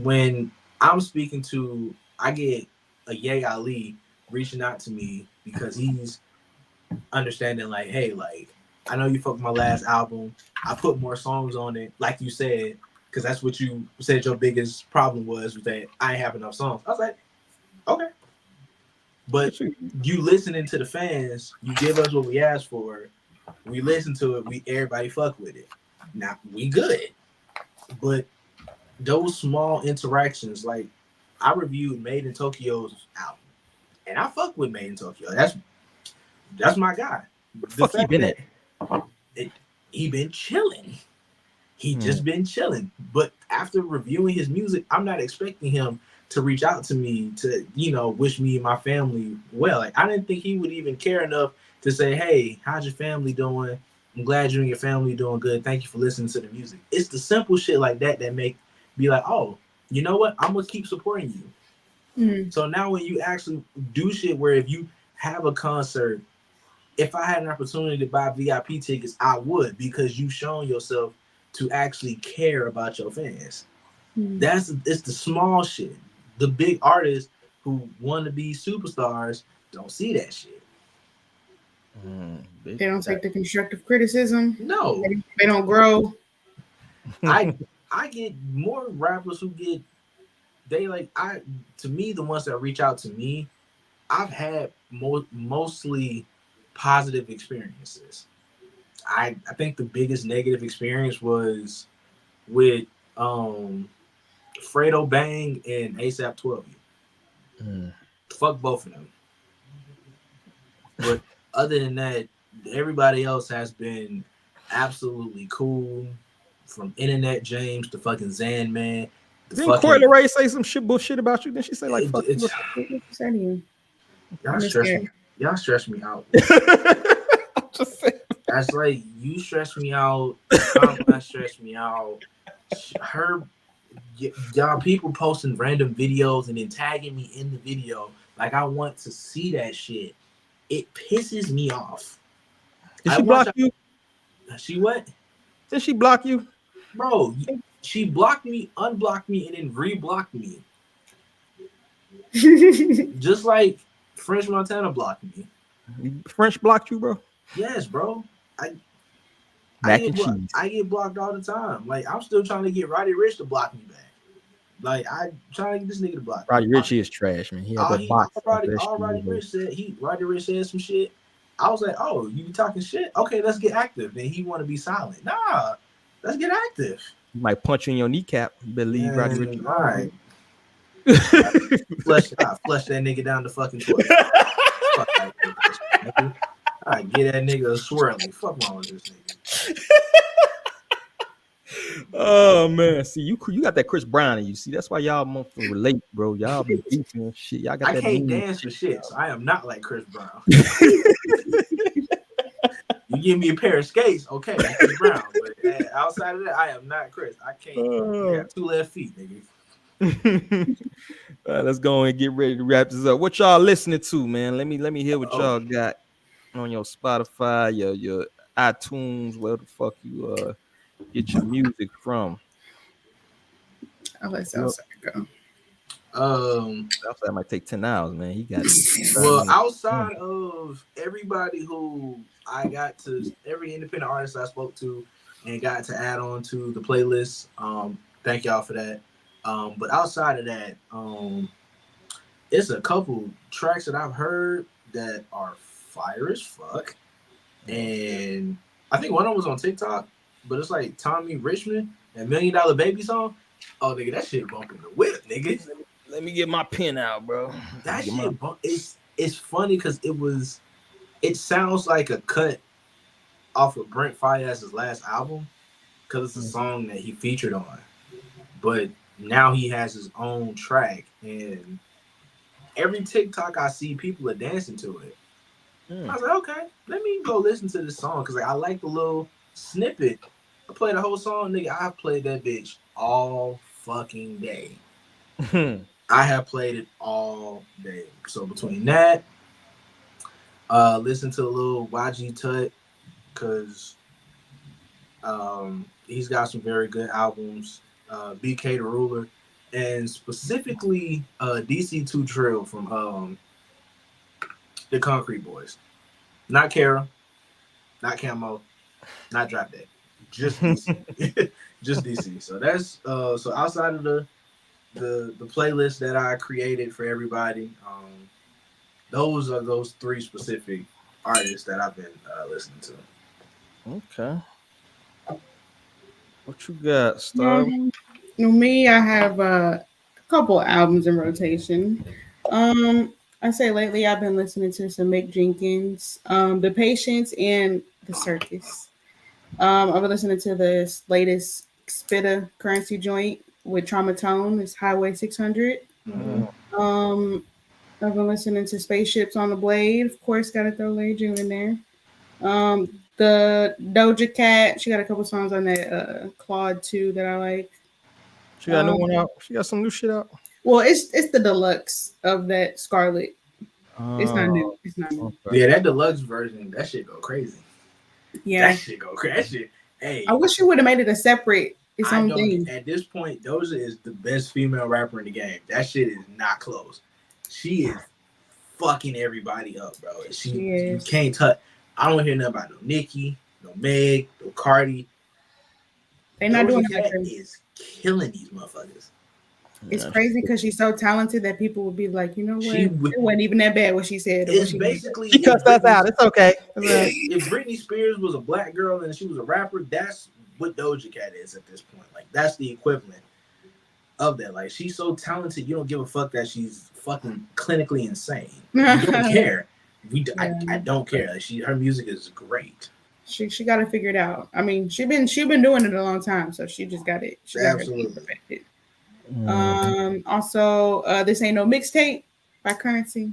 [SPEAKER 3] when I'm speaking to, I get a Ye Ali reaching out to me because he's understanding like, hey, like I know you fucked my last album. I put more songs on it, like you said, because that's what you said your biggest problem was that I ain't have enough songs. I was like, okay. But you listening to the fans, you give us what we asked for, we listen to it, everybody fuck with it. Now we good. But those small interactions, like I reviewed Made in Tokyo's album, and I fuck with Made in Tokyo. That's my guy.
[SPEAKER 2] The fuck he been at?
[SPEAKER 3] He been chilling. He just been chilling. But after reviewing his music, I'm not expecting him to reach out to me to, wish me and my family well. Like I didn't think he would even care enough to say, hey, how's your family doing? I'm glad you and your family doing good. Thank you for listening to the music. It's the simple shit like that make be like, oh, you know what? I'm gonna keep supporting you. So now when you actually do shit where if you have a concert, if I had an opportunity to buy VIP tickets, I would, because you've shown yourself to actually care about your fans. It's the small shit. The big artists who want to be superstars don't see that shit.
[SPEAKER 1] They don't take the constructive criticism.
[SPEAKER 3] No.
[SPEAKER 1] They don't grow.
[SPEAKER 3] I get more rappers who get, to me, the ones that reach out to me, I've had mostly positive experiences. I think the biggest negative experience was with Fredo Bang and ASAP 12. Fuck both of them. But other than that, everybody else has been absolutely cool. From Internet James to fucking Zan Man.
[SPEAKER 2] Didn't Coy Leray say some bullshit about you? Didn't she say like fuck you?
[SPEAKER 3] Y'all stress me out.
[SPEAKER 2] I'm just saying.
[SPEAKER 3] That's like you stress me out. Not stress me out. Y'all people posting random videos and then tagging me in the video. Like I want to see that shit. It pisses me off.
[SPEAKER 2] Did she block you?
[SPEAKER 3] She what?
[SPEAKER 2] Did she block you?
[SPEAKER 3] Bro, she blocked me, unblocked me, and then re-blocked me. Just like French Montana blocked me.
[SPEAKER 2] French blocked you, bro?
[SPEAKER 3] Yes, bro. I get blocked all the time. Like I'm still trying to get Roddy Ricch to block me back. Like I'm trying to get this nigga to block me.
[SPEAKER 2] Roddy Ricch is trash, man.
[SPEAKER 3] Roddy Ricch said some shit. I was like, oh, you be talking shit? Okay, let's get active. Then he want to be silent. Nah, let's get active.
[SPEAKER 2] He might punch you in your kneecap. You better leave Roddy Ricch.
[SPEAKER 3] All right. Flush that nigga down the fucking toilet. Fuck that nigga. All right, get that nigga a swirly. Fuck wrong with this nigga.
[SPEAKER 2] Oh man, see you got that Chris Brown in you. See, that's why y'all want to relate, bro. Y'all be beefing and shit. Y'all got
[SPEAKER 3] I
[SPEAKER 2] that.
[SPEAKER 3] Can't dance for shit, so I am not like Chris Brown. You give me a pair of skates, okay, I'm Chris Brown. But outside of that, I am not Chris. I can't. I got 2 left feet, nigga.
[SPEAKER 2] Let's go and get ready to wrap this up. What y'all listening to, man? Let me hear what y'all got on your Spotify, your iTunes, where the fuck you get your music from.
[SPEAKER 1] I'll let Southside go.
[SPEAKER 2] Southside might take 10 hours, man. He got
[SPEAKER 3] well, outside of everybody who I got to, every independent artist I spoke to and got to add on to the playlist. Thank y'all for that. But outside of that, it's a couple tracks that I've heard that are fire as fuck. And I think one of them was on TikTok, but it's like Tommy Richmond, that $1 Million Baby song. Oh, nigga, that shit bumping the whip, nigga.
[SPEAKER 2] Let me get my pen out, bro.
[SPEAKER 3] That shit, it's funny because it sounds like a cut off of Brent Faiyaz's last album because it's a song that he featured on. But now he has his own track, and every TikTok I see, people are dancing to it. I was like, okay, let me go listen to this song because I like the little snippet. I played the whole song, nigga. I played that bitch all fucking day. I have played it all day. So between that, listen to a little YG Tut because he's got some very good albums. BK the Ruler, and specifically DC2 Trill from the Concrete Boys. Not Kara, not Camo, not Drop Dead. Just DC. Just DC. So that's so outside of the playlist that I created for everybody, those are those three specific artists that I've been listening to.
[SPEAKER 2] Okay. What you got, Star?
[SPEAKER 1] Me, I have a couple albums in rotation. I say lately I've been listening to some Mick Jenkins, The Patience, and The Circus. I've been listening to this latest Spitta Currency joint with Trauma Tone. It's Highway 600. I've been listening to Spaceships on the Blade. Of course, got to throw Lay June in there. The Doja Cat, she got a couple songs on that Claude 2 that I like.
[SPEAKER 2] She got a new one out. She got some new shit out.
[SPEAKER 1] Well, it's the deluxe of that Scarlet. It's not new. It's not new.
[SPEAKER 3] Okay. Yeah, that deluxe version, that shit go crazy.
[SPEAKER 1] Yeah,
[SPEAKER 3] that shit go crazy. That shit, hey,
[SPEAKER 1] I wish you would have made it a separate. Its own thing.
[SPEAKER 3] At this point, Doja is the best female rapper in the game. That shit is not close. She is fucking everybody up, bro. You can't touch. I don't hear nothing about no Nicki, no Meg, no Cardi.
[SPEAKER 1] They're not doing
[SPEAKER 3] that. Is killing these motherfuckers.
[SPEAKER 1] It's crazy because she's so talented that people would be like, you know what? It wasn't even that bad what she said.
[SPEAKER 3] It's basically
[SPEAKER 2] she cussed us out. It's okay.
[SPEAKER 3] If Britney Spears was a black girl and she was a rapper, that's what Doja Cat is at this point. Like that's the equivalent of that. Like she's so talented, you don't give a fuck that she's fucking clinically insane. You don't care. I don't care. Like her music is great.
[SPEAKER 1] She got to figure it out. I mean, she been doing it a long time, so she just got it. She
[SPEAKER 3] absolutely
[SPEAKER 1] perfected. Also, This Ain't No Mixtape by Currency.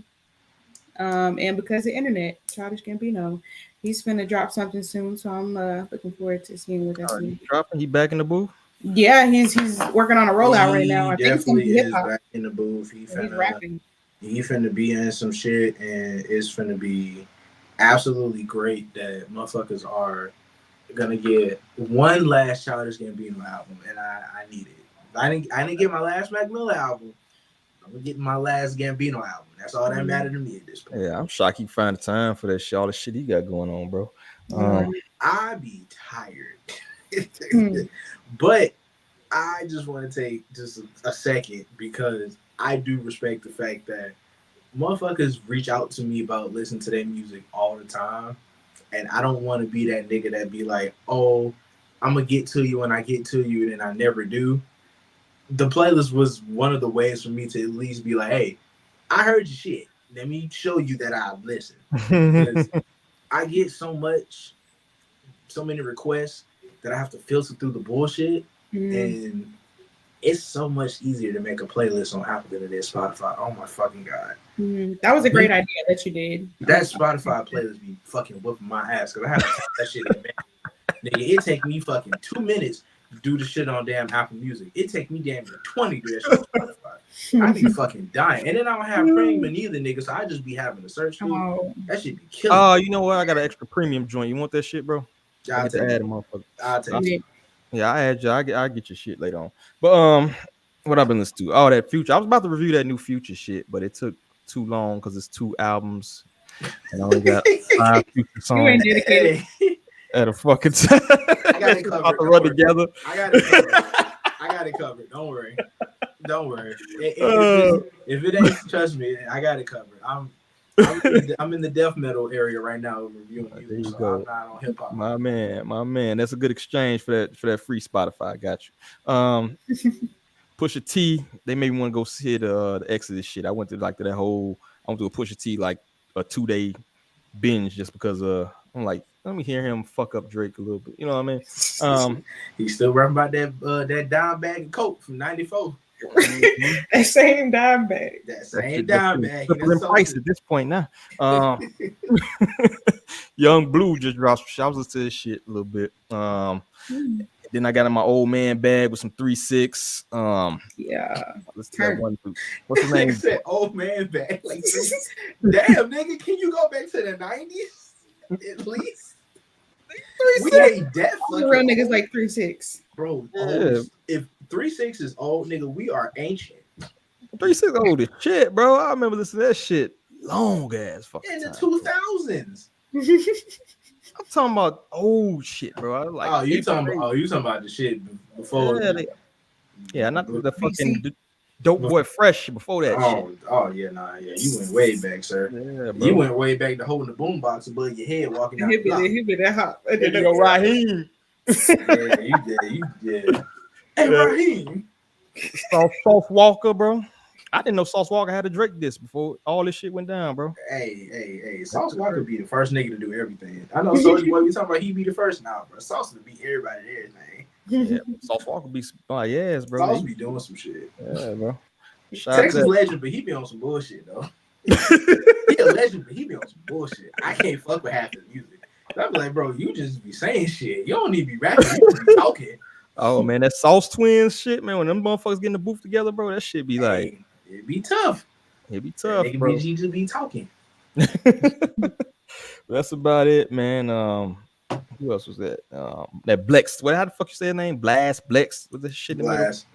[SPEAKER 1] And because of internet, Childish Gambino, he's finna drop something soon, so I'm looking forward to seeing what that's
[SPEAKER 2] dropping. He back in the booth?
[SPEAKER 1] Yeah, he's working on a rollout right now.
[SPEAKER 3] I definitely think is back in the booth. He's rapping. He finna be in some shit, and it's finna be absolutely great that motherfuckers are gonna get one last Childish Gambino album, and I need it. I didn't get my last Mac Miller album. I'm gonna get my last Gambino album. That's all that mattered to me at this point.
[SPEAKER 2] Yeah, I'm shocked he find the time for that shit. All the shit he got going on, bro.
[SPEAKER 3] I be tired, but I just want to take just a second because I do respect the fact that motherfuckers reach out to me about listening to their music all the time, and I don't want to be that nigga that be like, oh, I'm gonna get to you when I get to you, and I never do. The playlist was one of the ways for me to at least be like, hey, I heard your shit. Let me show you that I've listened. Because I get so many requests that I have to filter through the bullshit. And it's so much easier to make a playlist on Apple than it is Spotify. Oh my fucking God.
[SPEAKER 1] That was a great idea that you did.
[SPEAKER 3] That Spotify playlist be fucking whooping my ass because I have to type that shit in. Nigga, it take me fucking 2 minutes to do the shit on damn Apple Music. It take me damn 20 to do that shit on Spotify. I be fucking dying. And then I don't have premium either, nigga. So I just be having to search through.
[SPEAKER 1] Oh,
[SPEAKER 3] That shit be killing.
[SPEAKER 2] Oh, you know what? I got an extra premium joint. You want that shit, bro?
[SPEAKER 3] I'll
[SPEAKER 2] I get to
[SPEAKER 3] take
[SPEAKER 2] add
[SPEAKER 3] it.
[SPEAKER 2] a motherfucker.
[SPEAKER 3] I'll take it.
[SPEAKER 2] Yeah, I add you. I get your shit later on. But what I've been listening to? Oh, that Future. I was about to review that new Future shit, but it took too long because it's 2 albums, and I only got 5 Future
[SPEAKER 1] you
[SPEAKER 2] songs
[SPEAKER 1] ain't dedicated.
[SPEAKER 3] Hey,
[SPEAKER 2] at a fucking time.
[SPEAKER 3] I got it
[SPEAKER 2] About
[SPEAKER 3] covered.
[SPEAKER 2] to
[SPEAKER 3] Don't
[SPEAKER 2] run
[SPEAKER 3] worry.
[SPEAKER 2] together.
[SPEAKER 3] I got it covered. I got it covered. Don't worry. Don't worry. If it ain't, trust me, I got it covered. I'm in the death metal area right now reviewing
[SPEAKER 2] There
[SPEAKER 3] music,
[SPEAKER 2] you
[SPEAKER 3] so
[SPEAKER 2] go.
[SPEAKER 3] I'm not on hip hop.
[SPEAKER 2] My man. That's a good exchange for that free Spotify. I got you. Pusha T, they made me want to go see the Exodus shit. I went to I went to a Pusha T like a 2-day binge just because I'm like, let me hear him fuck up Drake a little bit. You know what I mean?
[SPEAKER 3] He's still rapping about that dime bag of coke from '94.
[SPEAKER 1] That same dime bag.
[SPEAKER 3] That same dime bag.
[SPEAKER 2] That's price at this point now. Young Blue just dropped some shit. I was listening to this shit a little bit. Then I got in my old man bag with some 3-6.
[SPEAKER 1] Yeah.
[SPEAKER 2] Let's that one. What's his name?
[SPEAKER 3] Said old man bag. Like, damn, nigga, can you go back to the '90s at least? We ain't that fucking
[SPEAKER 1] real niggas like 3-6.
[SPEAKER 3] bro.
[SPEAKER 2] Yeah.
[SPEAKER 3] If 3-6 is old, nigga, we are ancient.
[SPEAKER 2] 3-6 old as shit, bro. I remember listening to that shit long ass fucking
[SPEAKER 3] In the
[SPEAKER 2] time.
[SPEAKER 3] 2000s.
[SPEAKER 2] I'm talking about old shit, bro. I was like,
[SPEAKER 3] you talking about the shit before?
[SPEAKER 2] Yeah, not the fucking Dope Boy Fresh before that shit.
[SPEAKER 3] Yeah, you went way back, sir.
[SPEAKER 2] Yeah, bro.
[SPEAKER 3] You went way back to holding the boombox above your head, walking down the block.
[SPEAKER 1] He be that hot.
[SPEAKER 2] Yo, Raheem.
[SPEAKER 3] Yeah, you did. Hey, Raheem.
[SPEAKER 2] Sauce Walker, bro. I didn't know Sauce Walker had a Drake disc before all this shit went down, bro.
[SPEAKER 3] Hey, Sauce Walker be the first nigga to do everything. I know Soulja Boy, we talking about he be the first now, bro. Sauce to beat everybody at everything.
[SPEAKER 2] Yeah, Sauce Walker be yes, bro.
[SPEAKER 3] Sauce be doing some shit.
[SPEAKER 2] Yeah, bro.
[SPEAKER 3] Texas legend, but he be on some bullshit though. He a legend, but he be on some bullshit. I can't fuck with half his music. I be like, bro, you just be saying shit. You don't need to be rapping. You just be talking.
[SPEAKER 2] Oh man, that Sauce Twins shit, man. When them motherfuckers get in the booth together, bro, that shit be like,
[SPEAKER 3] it be tough.
[SPEAKER 2] It be tough, bro.
[SPEAKER 3] You just be talking.
[SPEAKER 2] That's about it, man. Who else was that? That Blex. How the fuck you say his name? Blex. What's that shit?
[SPEAKER 3] Blast.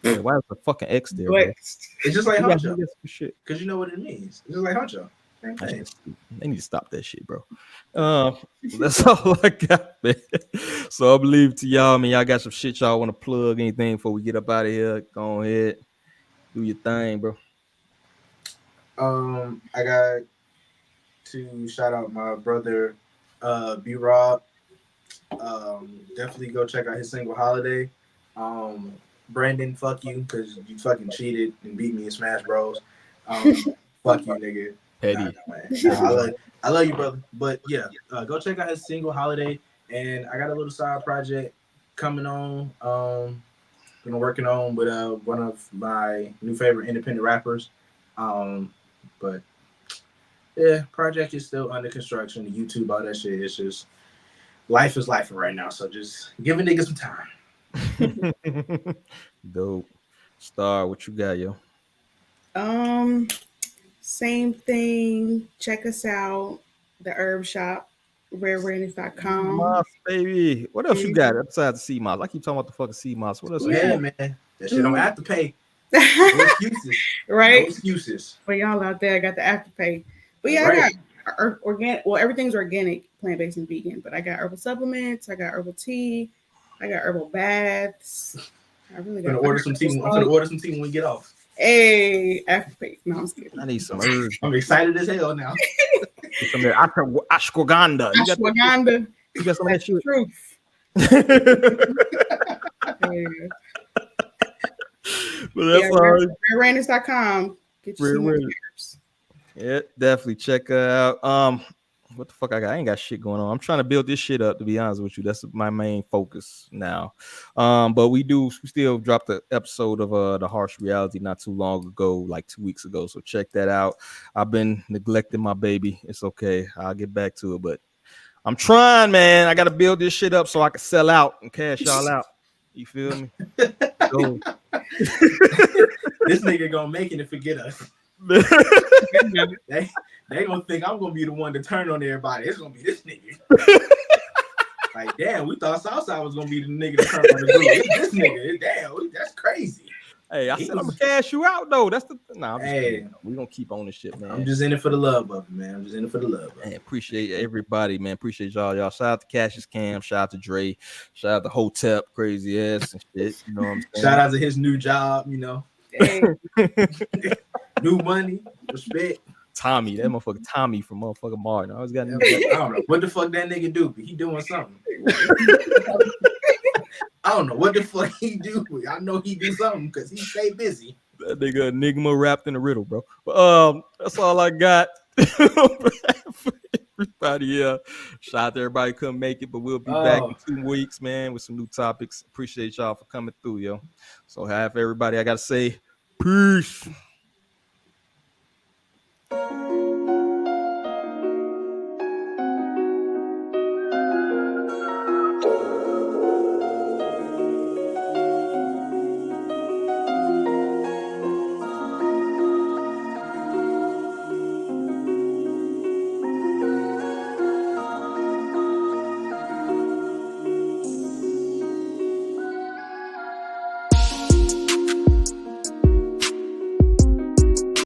[SPEAKER 2] Yeah, why is the fucking X there, bro?
[SPEAKER 3] It's just like Huncho.
[SPEAKER 2] Shit.
[SPEAKER 3] Because you know what it means. It's just like Huncho.
[SPEAKER 2] They need to stop that shit, bro. That's all I got, man. So I believe to y'all, man. Y'all got some shit y'all want to plug, anything before we get up out of here? Go ahead, do your thing, bro.
[SPEAKER 3] I got to shout out my brother, B-Rob. Definitely go check out his single "Holiday." Brandon, fuck you because you fucking cheated and beat me in Smash Bros. Fuck you, nigga.
[SPEAKER 2] Petty.
[SPEAKER 3] I love you, brother. But yeah, go check out his single "Holiday." And I got a little side project coming on. Been working on with one of my new favorite independent rappers. But yeah, project is still under construction. YouTube, all that shit. It's just life is life right now. So just give a nigga some time.
[SPEAKER 2] Dope. Star, what you got, yo?
[SPEAKER 1] Same thing. Check us out. The Herb Shop, rareawareness.com.
[SPEAKER 2] Moss, baby. What else you got besides the sea moss? I keep talking about the fucking sea moss. What else?
[SPEAKER 3] Yeah, man. That shit don't have to pay. No excuses.
[SPEAKER 1] Right?
[SPEAKER 3] No excuses.
[SPEAKER 1] For y'all out there, I got the afterpay. But yeah, right. I got organic. Well, everything's organic, plant-based, and vegan. But I got herbal supplements. I got herbal tea. I got herbal baths. I really got.
[SPEAKER 3] I'm gonna order some tea when we get off.
[SPEAKER 1] Hey, afterpay. No, I'm scared.
[SPEAKER 2] I need some herbs.
[SPEAKER 3] I'm excited as hell now.
[SPEAKER 2] Ashwagandha.
[SPEAKER 1] Ashwagandha.
[SPEAKER 2] You got some of that shit.
[SPEAKER 1] Truth.
[SPEAKER 2] But that's all.
[SPEAKER 1] Rareawareness.com. Get your herbs.
[SPEAKER 2] Yeah, definitely check her out. What the fuck I got? I ain't got shit going on. I'm trying to build this shit up, to be honest with you. That's my main focus now. But we still dropped the episode of The Harsh Reality not too long ago, like 2 weeks ago. So check that out. I've been neglecting my baby. It's okay. I'll get back to it. But I'm trying, man. I gotta build this shit up so I can sell out and cash y'all out. You feel me? So
[SPEAKER 3] This nigga gonna make it and forget us. They gonna think I'm gonna be the one to turn on everybody. It's gonna be this nigga. Like, damn, we thought Southside was gonna be the nigga to turn on the group. It's this nigga. Damn, that's crazy.
[SPEAKER 2] Hey, I said I'm gonna cash you out though. That's the I'm just
[SPEAKER 3] Hey,
[SPEAKER 2] we gonna keep on this shit, man.
[SPEAKER 3] I'm just in it for the love of it, man. I'm just in it for the love of it.
[SPEAKER 2] Man, appreciate everybody, man. Appreciate y'all. Shout out to Cassius Cam, shout out to Dre, shout out to Hotep, crazy ass and shit. You know what I'm saying?
[SPEAKER 3] Shout out to his new job, you know. New money, respect.
[SPEAKER 2] Tommy, that motherfucker Tommy from motherfucking Martin. I always got new.
[SPEAKER 3] I don't know what the fuck that nigga do, but he doing something. I don't know what the fuck he do. I know he do something because he stay busy.
[SPEAKER 2] That nigga enigma wrapped in a riddle, bro. But that's all I got. Everybody, shout out to everybody who couldn't make it, but we'll be back in 2 weeks, man, with some new topics. Appreciate y'all for coming through, yo. So have everybody, I gotta say, peace.